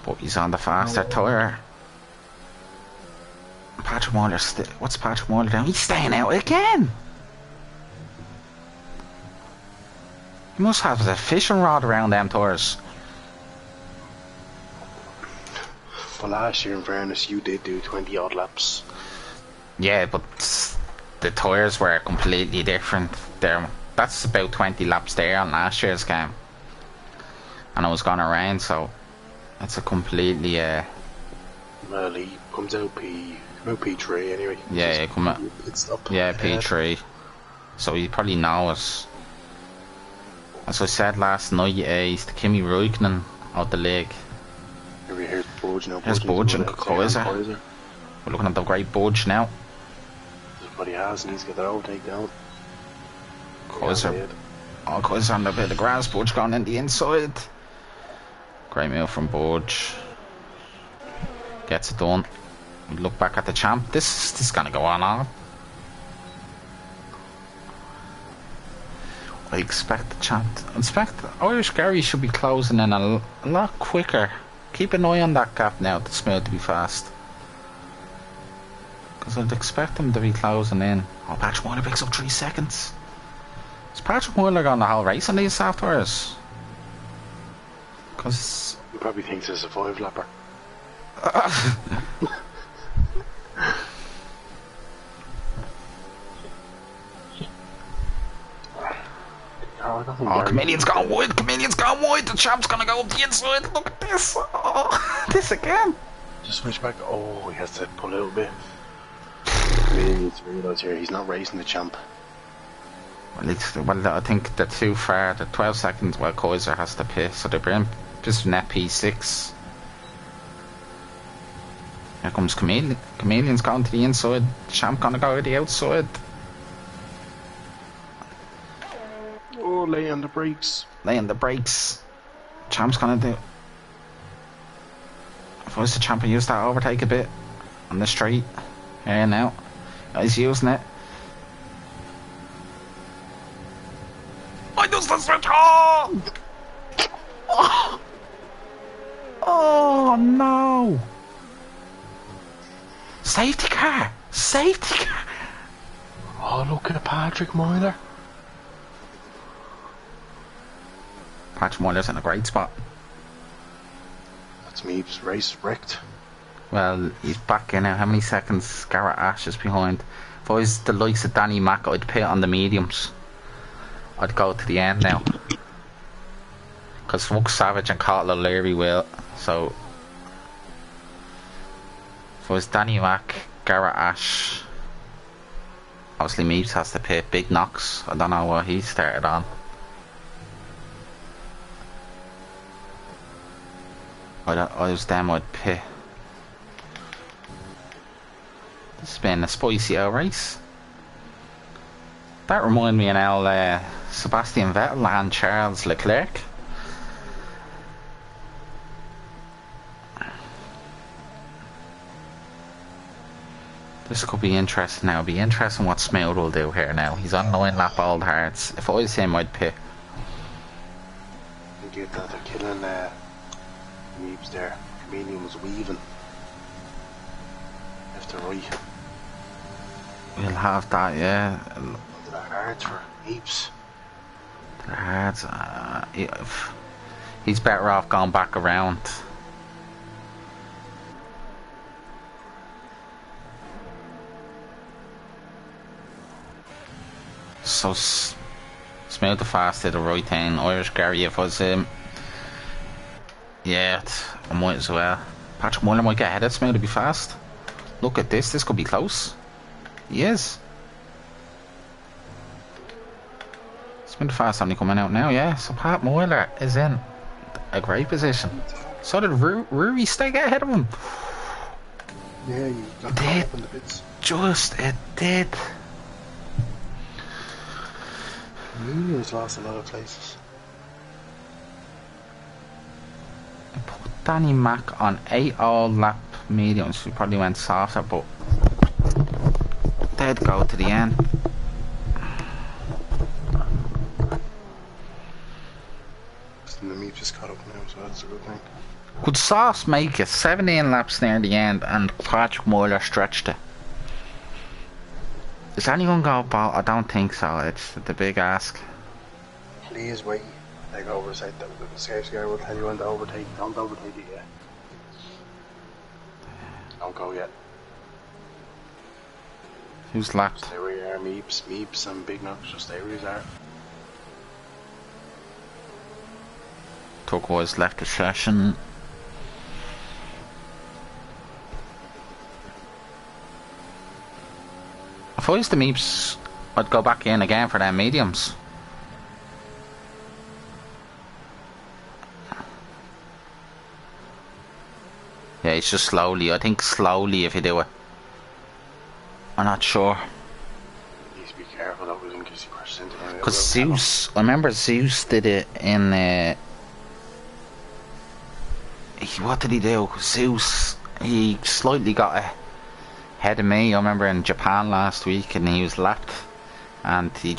But he's on the faster tyre. Patrick Moyler, what's Patrick Moyler doing? He's staying out again. He must have a fishing rod around them tyres. Well, last year, in fairness, you did do 20 odd laps. Yeah, but the tyres were completely different there. That's about 20 laps there on last year's game. And I was going around, so it's a completely... Well, he comes out P3 anyway. Yeah, come out. Yeah, P3. So he probably knows. As I said last night, he's the Kimi Räikkönen of the league. Here's Budge now. Here's Budge and Kaiser. We're looking at the great Budge now. That's what he has, and he's got that overtake down. Kaiser. Oh, Kaiser on a bit of grass. Budge gone in the inside. Great move from Budge. Gets it done. We look back at the champ. This is gonna go on. I expect the champ. Irish Gary should be closing in a lot quicker. Keep an eye on that gap now. The Smooth to be fast. Because I'd expect him to be closing in. Oh, Patrick Moyler picks up 3 seconds. Is Patrick Moyler going the whole race on these softwares? Because he probably thinks it's a 5-lapper. Oh, Chameleon's gone wide. Chameleon's gone wide. The champ's gonna go up the inside. Look at this. Oh, this again. Just switch back. Oh, he has to pull out a bit. Chameleon's realised here he's not racing the champ. Well, I think they're too far. The 12 seconds while Kaiser has to pit, so they're bringing just net P6. Here comes Chameleon. Chameleon's going to the inside. Champ gonna go to the outside. Oh, lay on the brakes. Lay on the brakes. Champ's gonna do. If I was the champ, I use that overtake a bit on the straight. Here now. He's using it. I just the switch. Oh! Oh! Oh no! Safety car! Safety car! Oh, look at Patrick Moyler. Patrick Moyler's in a great spot. That's me, race wrecked. Well, he's back in now. How many seconds? Garrett Ash is behind. If I was the likes of Danny Mack, I'd pit on the mediums. I'd go to the end now. Because Muck Savage and Carl O'Leary will. So, if I was Danny Mack, Garrett Ash, obviously Meeps has to pit. Big Knox, I don't know what he started on. I was them, I'd pit. This has been a spicy old race. That reminded me of Sebastian Vettel and Charles Leclerc. This could be interesting now. It'll be interesting what Smooth will do here now. He's on 9 lap old hearts. If I was him, I'd pit. I think that they're killing Weebs there. Chameleon was weaving left to right. We'll have that, yeah. They're hard for heaps. They're hard. He's better off going back around. So Smooth the fast did the right thing. Irish Gary, if I was him, yeah, I might as well. Patrick Moyler might get ahead of Smooth to be fast. Look at this could be close. He is. Smooth fast only coming out now, yeah. So Pat Moyler is in a great position. So did Rory stay ahead of him. Yeah, he got caught up in the bits. It did. Chameleon's lost a lot of places. I put Danny Mack on 8 all lap mediums. We probably went softer, but they'd go to the end. And the meat just caught up now, so that's a good thing. Could Sauce make it 17 laps near the end and Patrick Moyler stretched it? Is anyone going to bowl? I don't think so. It's the big ask. Please wait. Take oversight. The safety guy will tell you when to overtake. Don't overtake it yet. Don't go yet. Who's lapped? Stay where you are, Meeps and Big Knocks. Just stay where you are. Turquoise left the session. If I was the Meeps, I'd go back in again for them mediums. Yeah, it's just slowly. I think slowly if you do it. I'm not sure. You need to be careful though, in case he crashes into him. Because Zeus, I remember Zeus did it in. What did he do? Zeus, he slightly got ahead of me. I remember in Japan last week, and he was lapped, and I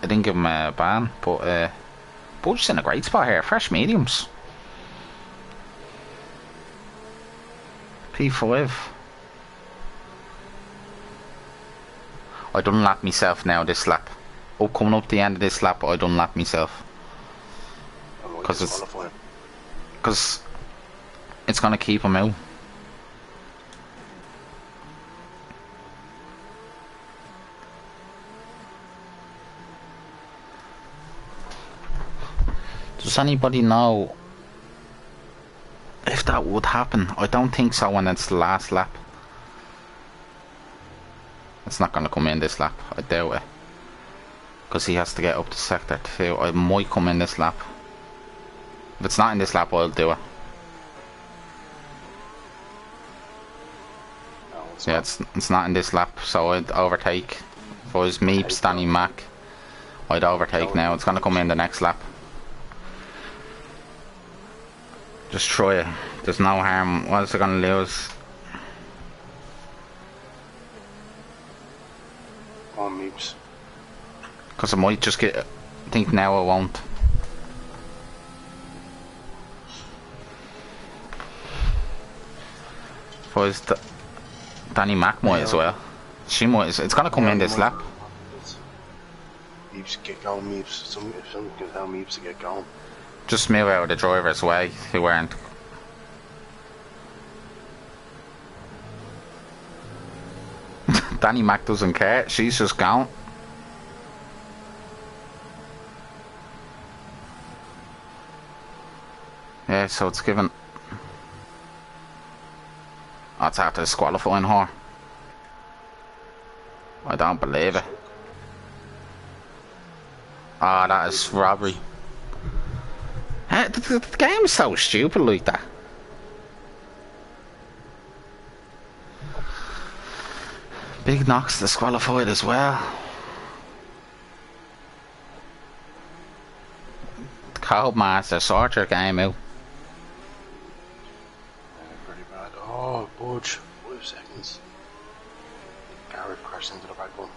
didn't give him a ban. But Budge's in a great spot here. Fresh mediums. P5. I done lap myself now this lap. Oh, coming up the end of this lap, I done lap myself. Because it's gonna keep him out. Does anybody know if that would happen? I don't think so when it's the last lap. It's not gonna come in this lap, I doubt it. Because he has to get up to sector 2. I might come in this lap. If it's not in this lap, I'll do it. Yeah, it's not in this lap, so I'd overtake. If I was Meeps, Danny Mac, I'd overtake now. It's gonna come in the next lap. Just try it. There's no harm. What is it gonna lose? On Meeps. Because I might just get. I think now I won't. If I was Danny Mac might as well. She might. It's gonna come in this lap. Meeps, get going, Meeps. If someone can tell Meeps to get going. Just move out of the driver's way who aren't. Danny Mac doesn't care. She's just gone. Yeah, so it's given. Oh, it's after disqualifying her. I don't believe it. Ah, that is robbery. The game is so stupid like that. Big Knox disqualified as well. Codemaster, sort your game out. Pretty bad. Oh, Budge. 5 seconds. Garrett crashed into the back one.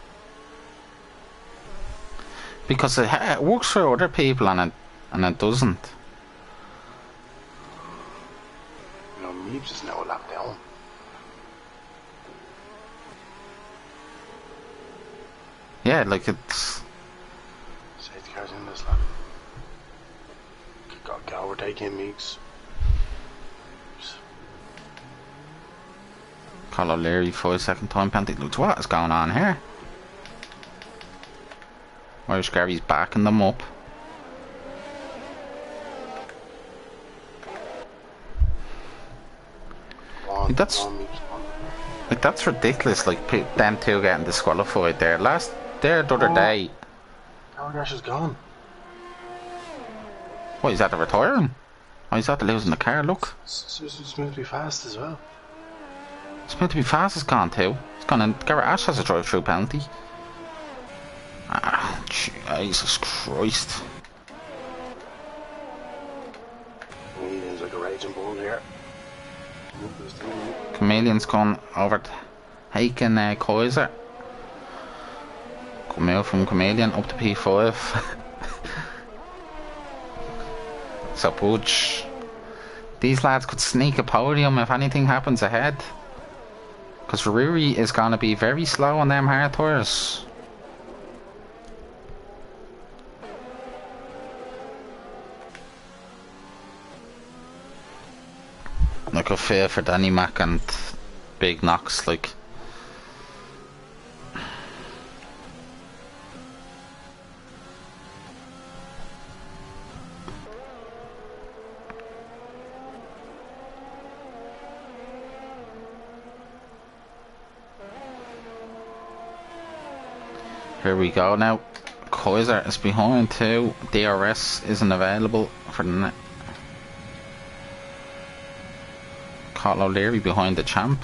Because it works for other people and it doesn't. You know, Meeps is now a lap down. Yeah, like it's. Safety car's in this lap. Got overtake him, Meeps. Call O'Leary 5-second time penalty. Look, what is going on here? Irish Gary's backing them up. On, that's on, like that's ridiculous. Like them two getting disqualified there. The other day. Power is gone. What, he's at the retiring? Oh, he's at the losing the car. Look. It's meant to be fast as well. It's meant to be fast. It's gone too. It's gone. And Garrett Ash has a drive-through penalty. Ah, Jesus Christ. He's like a raging bull here. Chameleon's gone over taking Kaiser. Come out from Chameleon up to P5. So Budge, these lads could sneak a podium if anything happens ahead. Because Ruri is going to be very slow on them hard tires. Like a fear for Danny Mac and Big Knox, like. Here we go now. Kaiser is behind too. DRS isn't available for the Carl O'Leary behind the champ.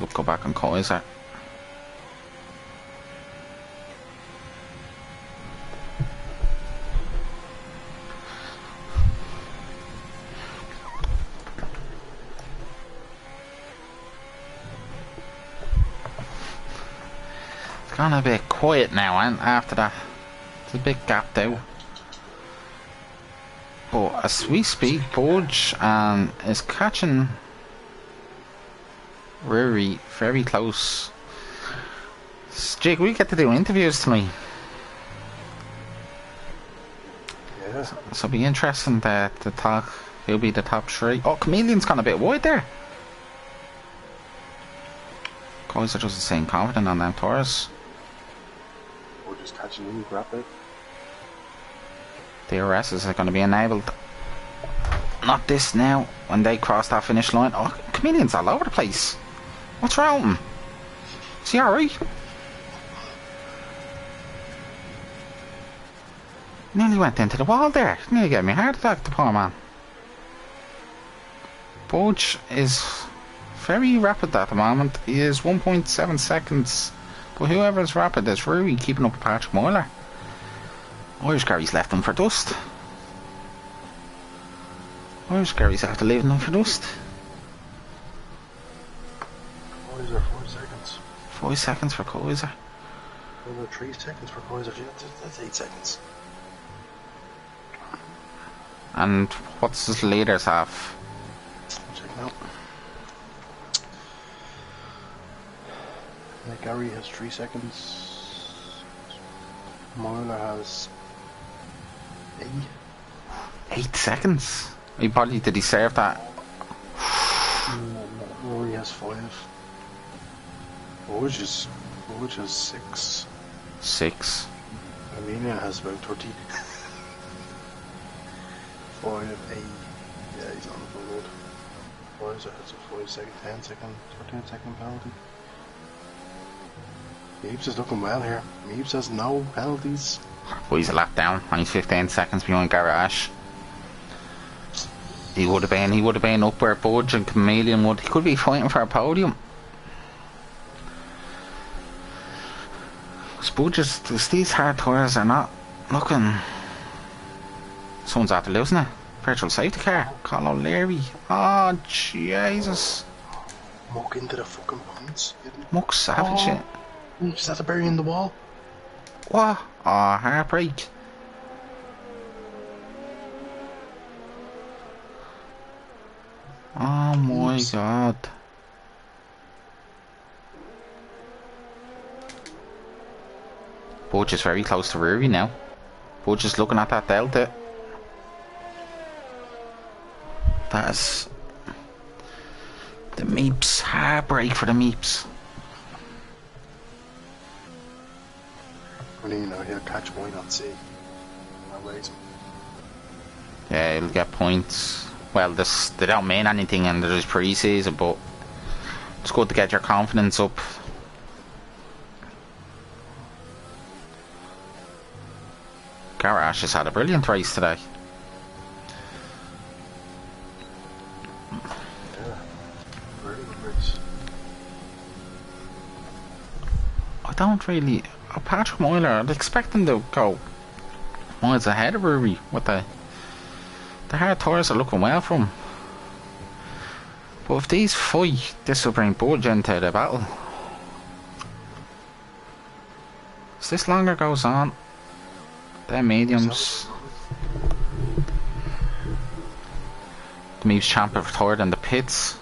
Look, go back on Kaiser. It's gone a bit quiet now, and after that, it's a bit gapped out. But as we speak, Budge is catching Rory very close. Jake, we get to do interviews tonight. Yeah. So it'll be interesting to talk who'll be the top three. Oh, Chameleon's gone a bit wide there. Kaiser doesn't seem confident on them tires. We're just catching in rapid. DRS is going to be enabled. Not this now, when they cross that finish line. Oh, Chameleon's all over the place. What's wrong with him? Is he alright? Nearly went into the wall there. Nearly gave me a heart attack, the poor man. Budge is very rapid at the moment. He is 1.7 seconds. But whoever is rapid is really keeping up with Patrick Moyler. Irish Gary's left him for dust. Irish Gary's after leaving him for dust. Kaiser, 4 seconds. 5 seconds for Kaiser. Over 3 seconds for Kaiser. That's 8 seconds. And what's his leaders have? Check now. Gary has 3 seconds. Moyler has 8 seconds? He probably did he serve that? Rory has 5. Budge has 6. 6. Amelia has about 30. 5, 8. Yeah, he's on the road. Kaiser has a 5 second, 10 second, 13 second penalty. Meeps is looking well here. Meeps has no penalties. Well, he's a lap down and he's 15 seconds behind Garage. He would have been up where Budge and Chameleon would. He could be fighting for a podium. Budge's these hard tires are not looking. Someone's after losing it. Virtual safety car. Carl O'Leary. Oh Jesus. Muck into the fucking points. Muck savage it. You just had to bury in the wall. What? Oh, heartbreak. Oh my god. Budge is very close to Rory now. Budge is looking at that delta. That is the Meeps. Heartbreak for the Meeps. Well, you know, he'll catch one on C. No ways. Yeah, he'll get points. Well, they don't mean anything in this pre-season, but it's good to get your confidence up. Garage has had a brilliant race today. Yeah, very good race. I don't really... Patrick Moyler, I'd expect him to go miles ahead of Ruby. What the hard tires are looking well for him. But if these fight, this will bring Budge into the battle. As this longer goes on, they're mediums. The Meeps champ have retired in the pits.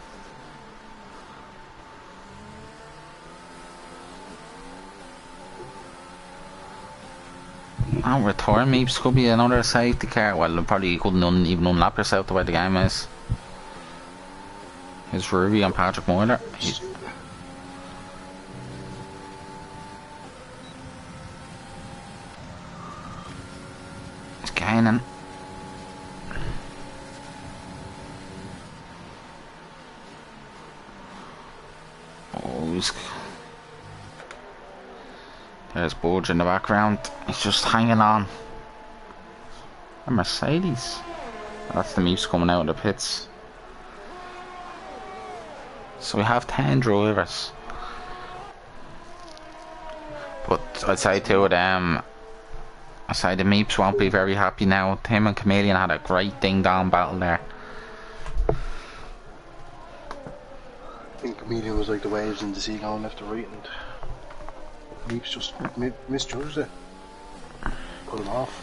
Oh, retire Meeps could be another safety car. Well, probably couldn't even unlap yourself the way the game is. Here's Ruby and Patrick Moyler. He's gaining. Oh, there's Budge in the background. He's just hanging on. A Mercedes. That's the Meeps coming out of the pits. So we have 10 drivers. But I'd say to them, I say the Meeps won't be very happy now. Him and Chameleon had a great ding-dong battle there. I think Chameleon was like the waves in the sea going left to right, and Meeps just misjudged it. Put him off.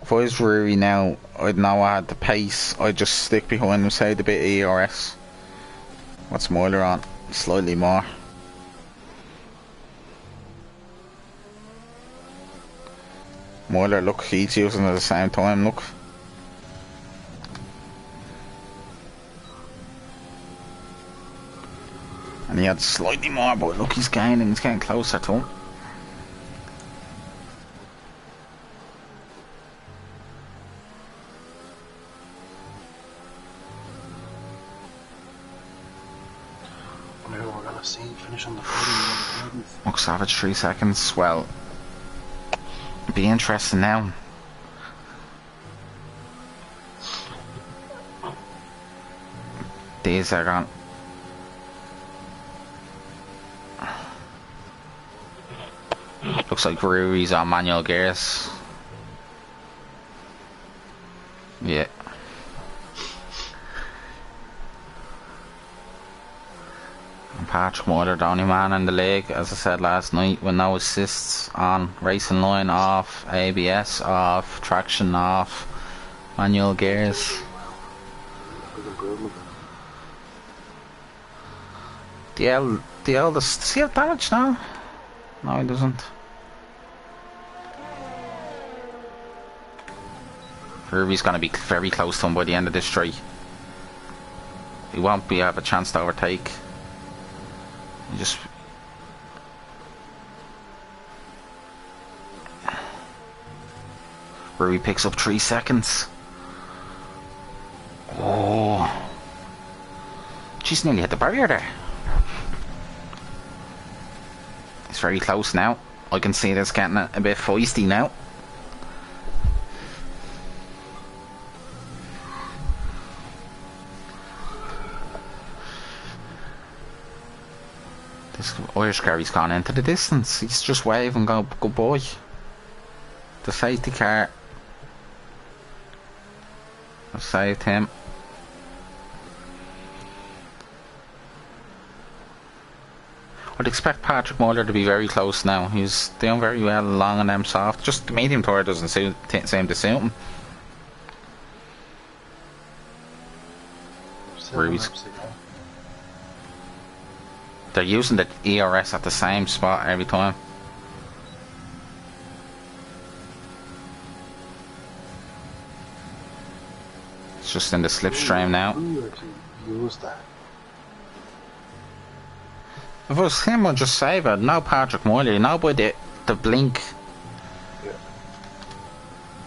If I was Rory now, I'd know I had the pace. I'd just stick behind him, say the bit of ERS. What's Moyler on? Slightly more. Moyler, look, he's using it at the same time, look. And he had slightly more, but look, he's getting closer to him. Finish on the 40. Look, Savage 3 seconds. Well, be interesting now. These are gone. Looks like Rui's on manual gears. Yeah. Patrick Moyler, the only man in the league, as I said last night, with no assists on. Racing line off, ABS off, traction off, manual gears. The eldest, does he have damage now? No, he doesn't. Ruby's going to be very close to him by the end of this straight. He won't have a chance to overtake. Just Ruby picks up 3 seconds. Oh, she's nearly hit the barrier there. It's very close now. I can see this getting a bit feisty now. This Irish carry's gone into the distance. He's just waving, go goodbye. The safety car has saved him. I'd expect Patrick Moyler to be very close now. He's doing very well along on them soft. Just the medium tire doesn't seem to suit him. Ruby's. They're using the ERS at the same spot every time. It's just in the slipstream now. If it was him, I'd just save it. No Patrick Moyler, you know by the blink. Yeah.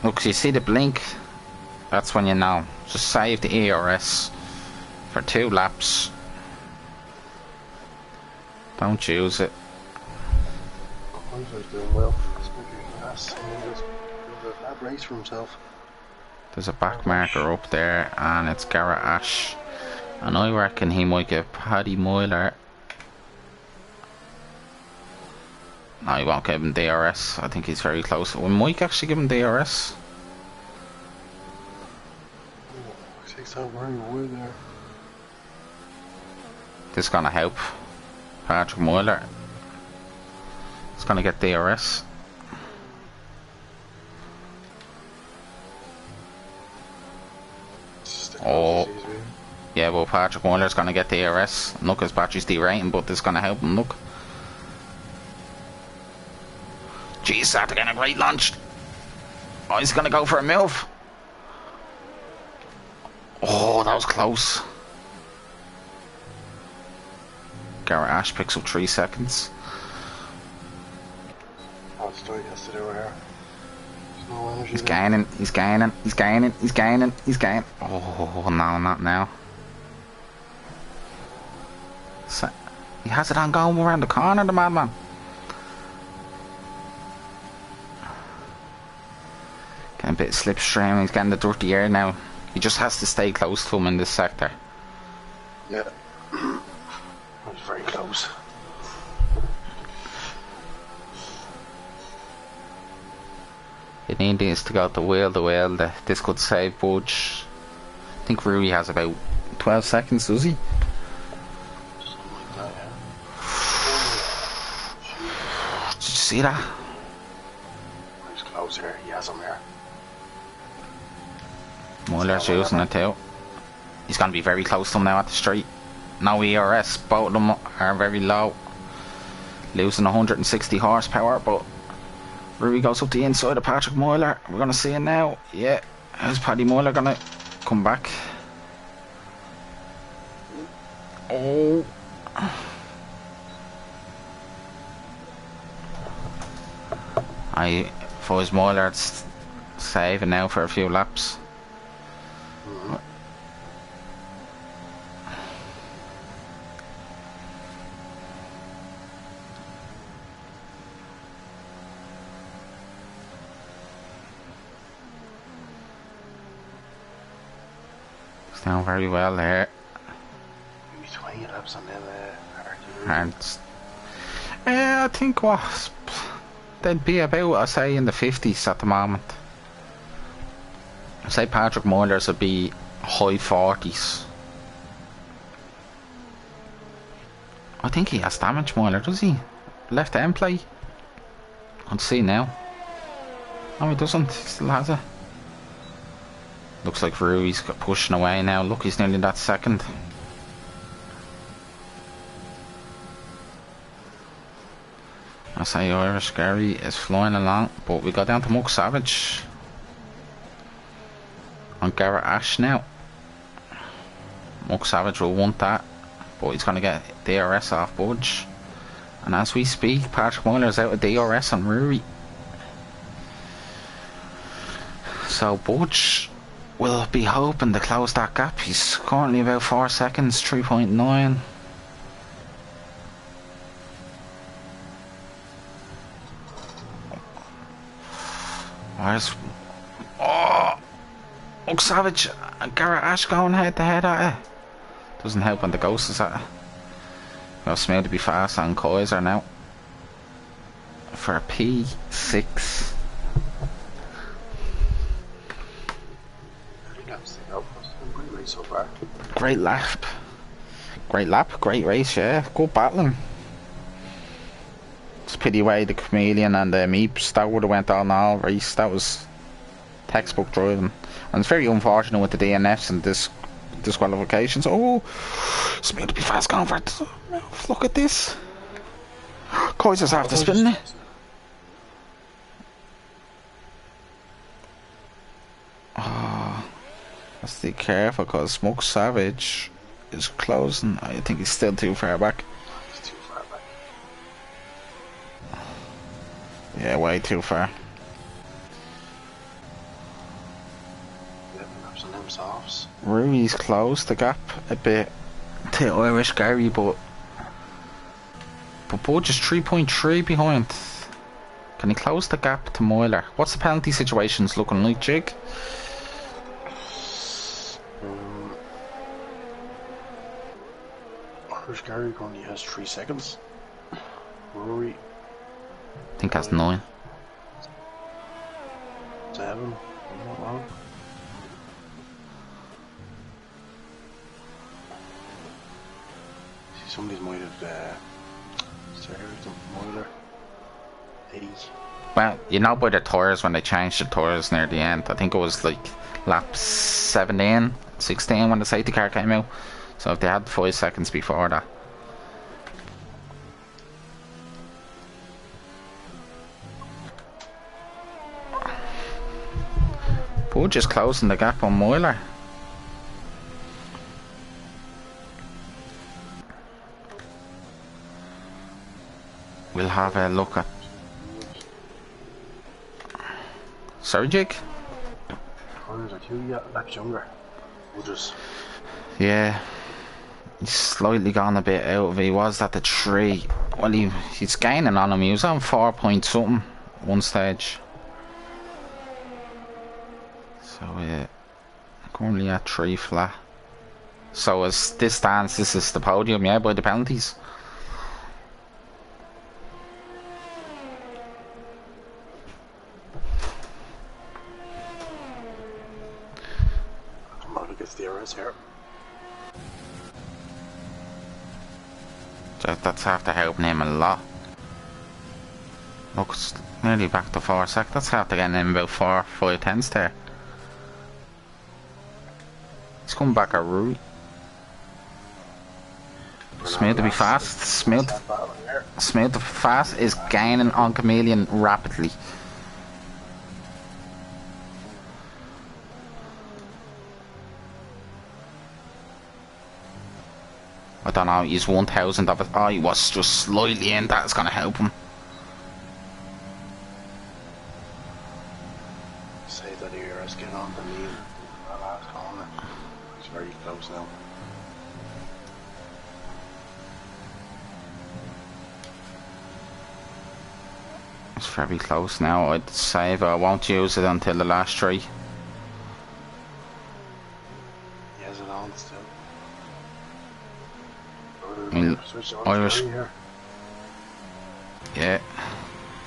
Look, you see the blink? That's when you know. Just save the ERS for 2 laps. Don't use it. Oliver's doing well. Bad race for himself. There's a back marker up there, and it's Garrett Ash. And I reckon he might get Paddy Moyler. No, he won't give him DRS. I think he's very close. We might actually give him DRS. Oh, takes that very away there. This is gonna help Patrick Moyler. He's gonna get DRS. Oh, yeah, well, Patrick Moyler's gonna get DRS. Look, his battery's derating, but this is gonna help him. Look. Jeez, after getting a great launch. Oh, he's gonna go for a move. Oh, that was close. Garrett Ash picks up 3 seconds. Oh, it's still has to do here. No energy. He's gaining, he's gaining, he's gaining, he's gaining, he's gaining. Oh, no, not now. So, he has it on going around the corner, the madman. Getting a bit of slipstream, he's getting the dirty air now. He just has to stay close to him in this sector. Yeah. That was very close. You need this to go to wheel to wheel. This could save Budge. I think Rui has about 12 seconds, does he? Something like that, yeah. Did you see that? He's close here. He has him here. Muller's using it too. He's going to be very close to him now at the straight. No ERS. Both of them are very low. Losing 160 horsepower, but Rui goes up the inside of Patrick Moyler. We're going to see it now. Yeah. How's Paddy Moyler going to come back? Oh. For his Moyler, it's saving now for a few laps. He's doing very well there. Maybe 20 laps on them And I think what they'd be about, I say, in the 50s at the moment. I say Patrick Moyler's would be high 40s. I think he has damage, Moyler, does he? Left end play? Let's see now. No, he doesn't. He still has it. Looks like Rui's pushing away now. Look, he's nearly that second. I say Irish Gary is flying along, but we got down to Muck Savage on Garrett Ash now. Muck Savage will want that, but he's going to get DRS off Budge. And as we speak, Patrick Moyler's out of DRS on Rui. So Budge will be hoping to close that gap. He's currently about 4 seconds, 3.9. Where's... Oh! Muck Savage and Garrett Ash going head to head at it. Doesn't help when the Ghost is at it. Well, Smith to be fast on Kaiser now. For a P6. Great race so far. Great lap. Great lap, great race, yeah. Good battling. It's a pity way the Chameleon and the Meeps, that would have went on all race. That was textbook driving. And it's very unfortunate with the DNFs and disqualifications. Oh, Smith to be fast going for it. Look at this. Kaiser's after spinning it. Oh, let's be careful because Muck Savage is closing. I think he's still too far back. He's too far back. Yeah, way too far. 11 laps on them softs. Rui's closed the gap a bit to Irish Gary, but Budge is 3.3 behind. Can he close the gap to Moyler? What's the penalty situations looking like, Jig? Irish Gary only has 3 seconds. Rory I think that's 9. 7. I'm not wrong. See, somebody might have served them. Moiler. 80. Well, you know by the tyres when they changed the tyres near the end. I think it was like lap 17, 16 when the safety car came out. So if they had 5 seconds before that. But just closing the gap on Moiler. We'll have a look at... Sorry, Jake? Connors are 2 laps younger. Wooders. Yeah. He's slightly gone a bit out of it. He was at the 3. Well, he's gaining on him. He was on 4 point something one stage. So, currently at 3 flat. So, as this stands, this is the podium, yeah, by the penalties. Gets the errors here. That's after helping him a lot. Look, it's nearly back to 4 seconds. That's after getting him about 4-5 tenths there. He's coming back a route. Smooth to be fast. Smooth to be fast is gaining on Chameleon rapidly. I don't know, he's 1,000 of it. Oh, he was just slightly in. That's going to help him. Say that here is getting on the lead. That last corner. He's very close now. It's very close now. I'd save. I won't use it until the last 3. He has it on still. Irish. Yeah.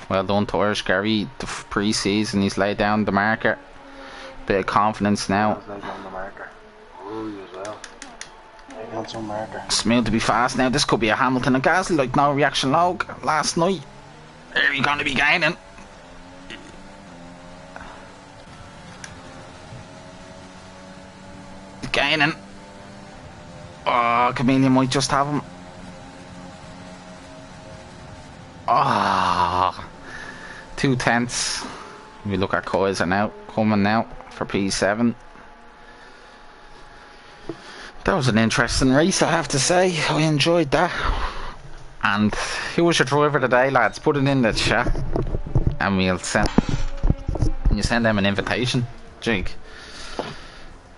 Well done to Irish Gary. The pre-season, he's laid down the marker. Bit of confidence now. Laid down the marker. Ooh, as well. Laid down some marker. Smooth to be fast now. This could be a Hamilton and Gasly, like no reaction log last night. Are you gonna be gaining? Gaining. Oh, Chameleon might just have him. Ah, 2 tenths. We look at Kaiser now, coming now for P7. That was an interesting race, I have to say. I enjoyed that. And who was your driver today, lads? Put it in the chat, and we'll send. Can you send them an invitation, Jake,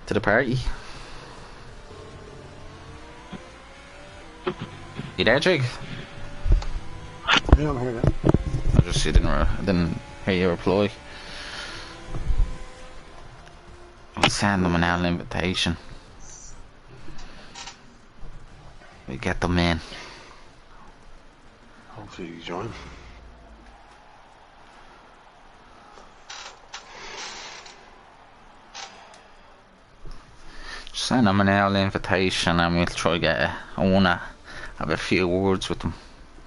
to the party? You there, Jake? Yeah, I'm here now. I just didn't hear you reply. We send them an invitation. We get them in. Hopefully you join. Send them an invitation and we'll try to get I wanna have a few words with them.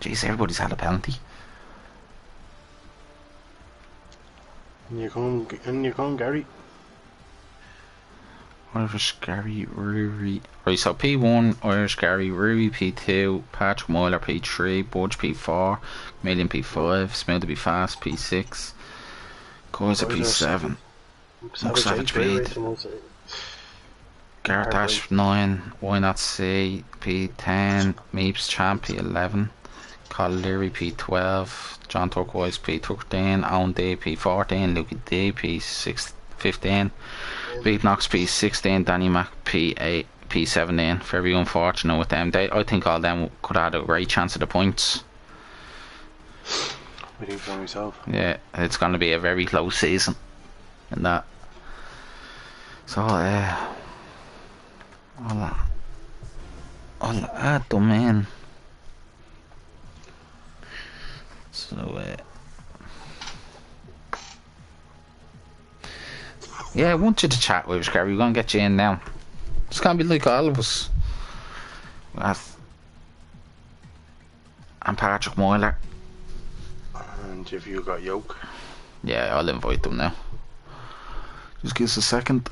Jeez, everybody's had a penalty. In you come, Gary. Irish Gary, Rury. Right, so P1, Irish Gary, Rury P2, Patrick Moiler P3, Budge P4, Chameleon P5, Smooth to be fast P6, Kaiser P7, Savage P8, Garrett Dash 9, Why Not C P10, Meeps Champ P11, Colin Leary P12, John Turquoise P13, Owen D P14, Lukey D P15, Big Knox P16, Danny Mac P8, P17. Very unfortunate with them. I think all them could have had a great chance of the points. I think so myself. Yeah, it's going to be a very close season in that. So, I'll add them in. So, Yeah, I want you to chat with us, Gary. We're gonna get you in now. It's gonna be like all of us. I'm Patrick Moyler. And if you got yoke. Yeah, I'll invite them now. Just give us a second.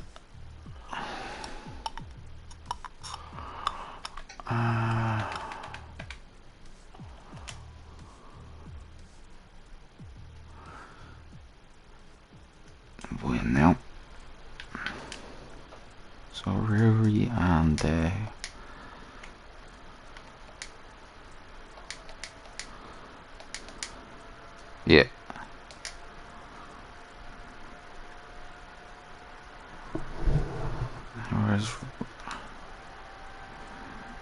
Invite now. So Rory and yeah. Where's...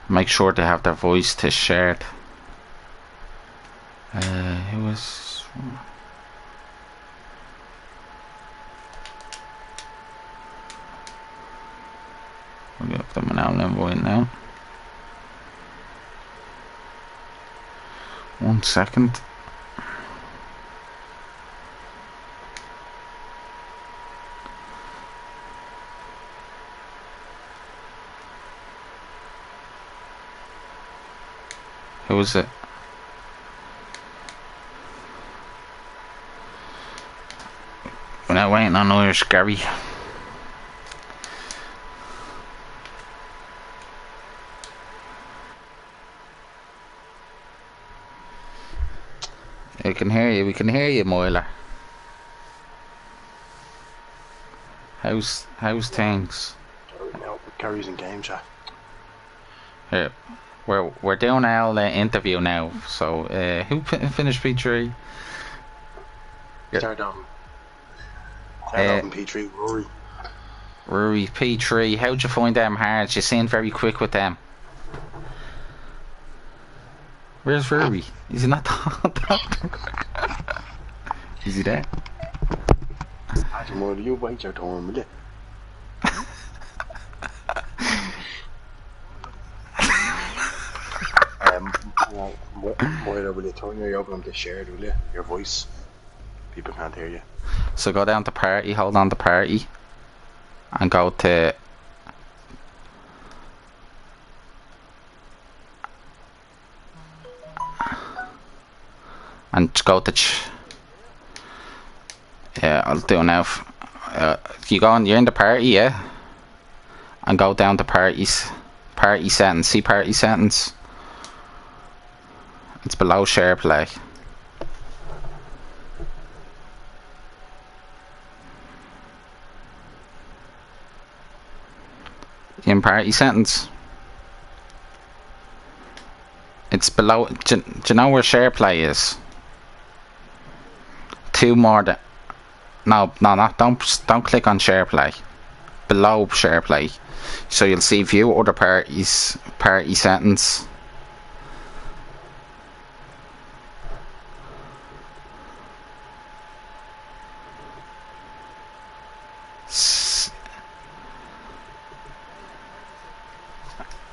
Make sure they have their voice to shared. Who was... We'll give them an invite now. 1 second. Who was it? We're not waiting on Irish Gary. We can hear you. We can hear you, Moyler. How's things? No, Gary's in game chat. Here, we're doing our interview now. So who finished P3? Start on P3, Rory. Rory P3. How'd you find them hard? You seemed very quick with them. Where's Rory? Is he not talking? Is he there? Will you wait your turn, will you? Moira, will you turn your open to shared, will you? Your voice. People can't hear you. So go down to party, hold on to party, and go to... And go to... Yeah, I'll do it now. You're in the party, yeah? And go down to parties. Party settings. See party settings? It's below share play. In party settings. It's below. Do you know where share play is? Two more than... No, don't click on share play. Below share play. So you'll see view other parties, party settings.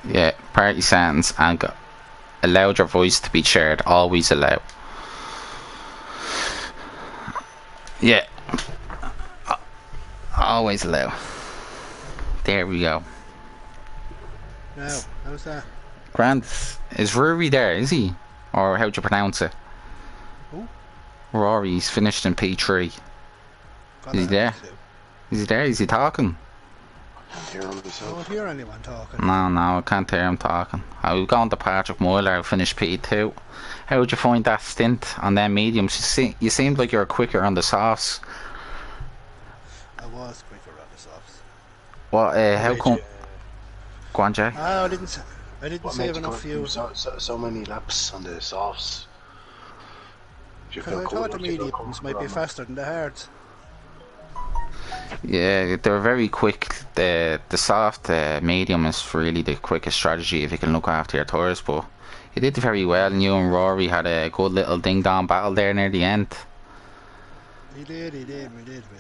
Yeah, party settings, and allow your voice to be shared. Always allow. Yeah. Always allow. There we go. Now, how's that? Grant, is Rory there, is he? Or how'd you pronounce it? Who? Rory's finished in P3. Is he there? Is he there? Is he talking? I can't hear him myself. I don't hear anyone talking. No, I can't hear him talking. I was going to Patrick Moyler, who finished P2. How would you find that stint on them mediums? You seemed like you were quicker on the softs. I was quicker on the softs. What? How come? Go on, Jack. I didn't save enough fuel. So many laps on the softs. Because I thought the mediums might be faster than the hards. Yeah, they're very quick. The soft medium is really the quickest strategy if you can look after your tyres. But you did very well, and you and Rory had a good little ding-dong battle there near the end. We did. We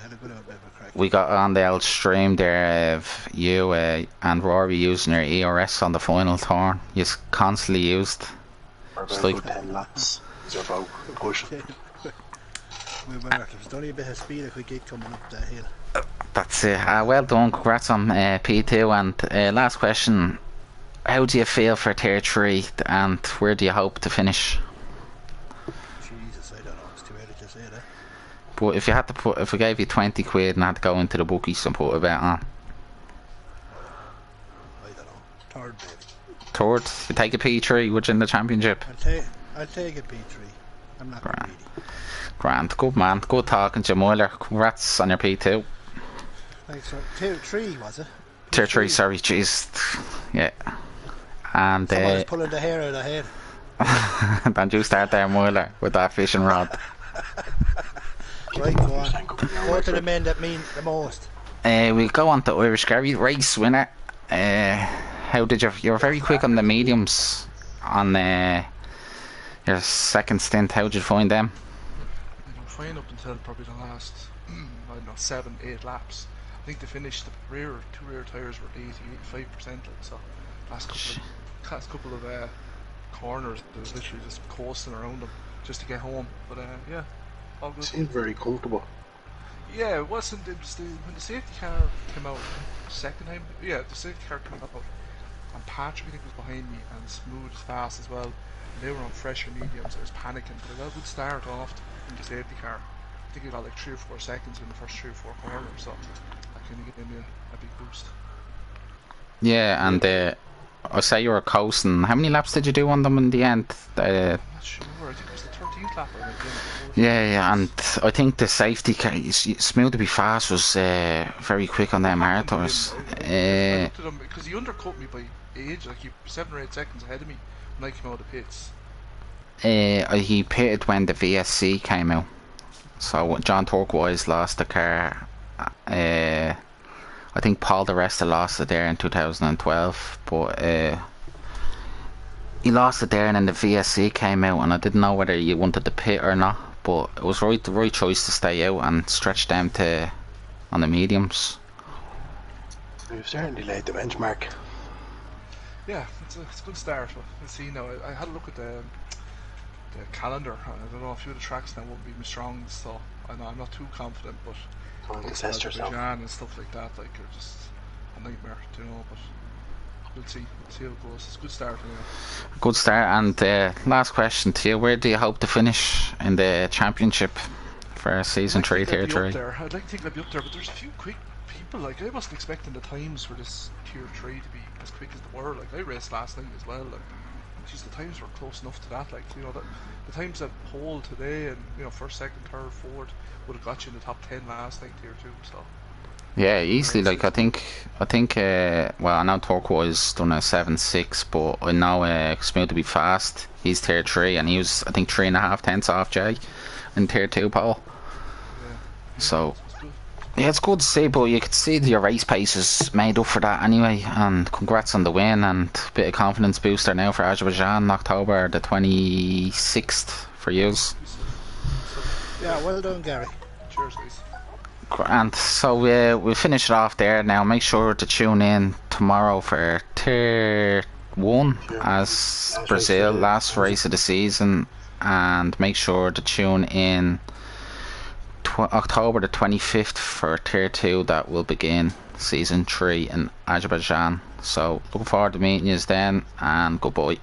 had a good old bit of a crack. We got on the old stream there of you and Rory using your ERS on the final turn. You constantly used. It's like 10 laps. You're about pushing. We were. There was only a bit of speed if we get coming up that hill. That's it. Well done. Congrats on P2. And last question. How do you feel for tier 3 and where do you hope to finish? Jesus, I don't know. It's too early to say that. But if you had to put, if I gave you 20 quid and had to go into the bookies and put a bet on, I don't know. Third, maybe. third, you take a P3, which in the championship. I'll take a P3. I'm not greedy. Grand, good man, good talking to you, Moiler. Congrats on your P2. Thanks, sir. Tier 3, was it? Tier 3, sorry, jeez. Yeah. And someone is pulling the hair out of the head. don't you start there, Moiler, with that fishing rod. Right, go on. Go to the men that mean the most. We'll go on to Irish Gary, race winner. How did you were very quick on the mediums on your second stint. How did you find them? They were fine up until probably the last, I don't know, 7-8 laps. I think they finished the two rear tyres were 85%, like, so last couple of corners, there was literally just coasting around them just to get home. But yeah, all good. Seemed very comfortable. Yeah, it wasn't. It was when the safety car came out second time. Yeah, the safety car came out, and Patrick I think was behind me, and Smooth was fast as well. And they were on fresher mediums. I was panicking, but I got a good start off in the safety car. I think I got like 3 or 4 seconds in the first 3 or 4 corners, so I kind of gave me a big boost. Yeah, and I say you were coasting. How many laps did you do on them in the end? I'm not sure. I think it was the 13th lap. Yeah, and I think the safety car, Smooth to be fast, was very quick on them hard tires. I looked at him because he undercut me by age. Like he 7 or 8 seconds ahead of me when I came out of the pits. He pitted when the VSC came out. So John Turquoise lost the car. I think Paul de Resta lost it there in 2012, but he lost it there, and then the VSC came out, and I didn't know whether you wanted to pit or not, but it was the right choice to stay out and stretch them to on the mediums. We've certainly laid the benchmark. Yeah, it's a good start. Let's see now. I had a look at the calendar. I don't know, a few of the tracks now won't be my strongest, so I know I'm not too confident, but Azerbaijan and stuff like that, like, are just a nightmare, you know, but we'll see how it goes. It's a good start anyway. Good start, and last question to you, where do you hope to finish in the championship for season 3, tier 3? I'd like to think I'd be up there, but there's a few quick people, like, I wasn't expecting the times for this tier 3 to be as quick as they were. Like, I raced last night as well, like, geez, the times were close enough to that, like, you know, the times that pole today and, you know, first, second, third, fourth would have got you in the top 10 last night, tier 2, so. Yeah, easily. Like I think. Well, I know Turquoise done a 7.6, but I know Smooth to be fast. He's tier 3, and he was, I think, 3.5 tenths off Jay in tier 2 pole. Yeah. So yeah, it's good to see, but you could see your race pace is made up for that anyway. And congrats on the win, and a bit of confidence booster now for Azerbaijan, October the 26th for yous. Yeah, well done, Gary. Cheers, guys. And so we'll finish it off there now. Make sure to tune in tomorrow for tier 1 as Brazil, last race of the season, and make sure to tune in October the 25th for tier 2 that will begin season 3 in Azerbaijan. So looking forward to meeting you then, and goodbye.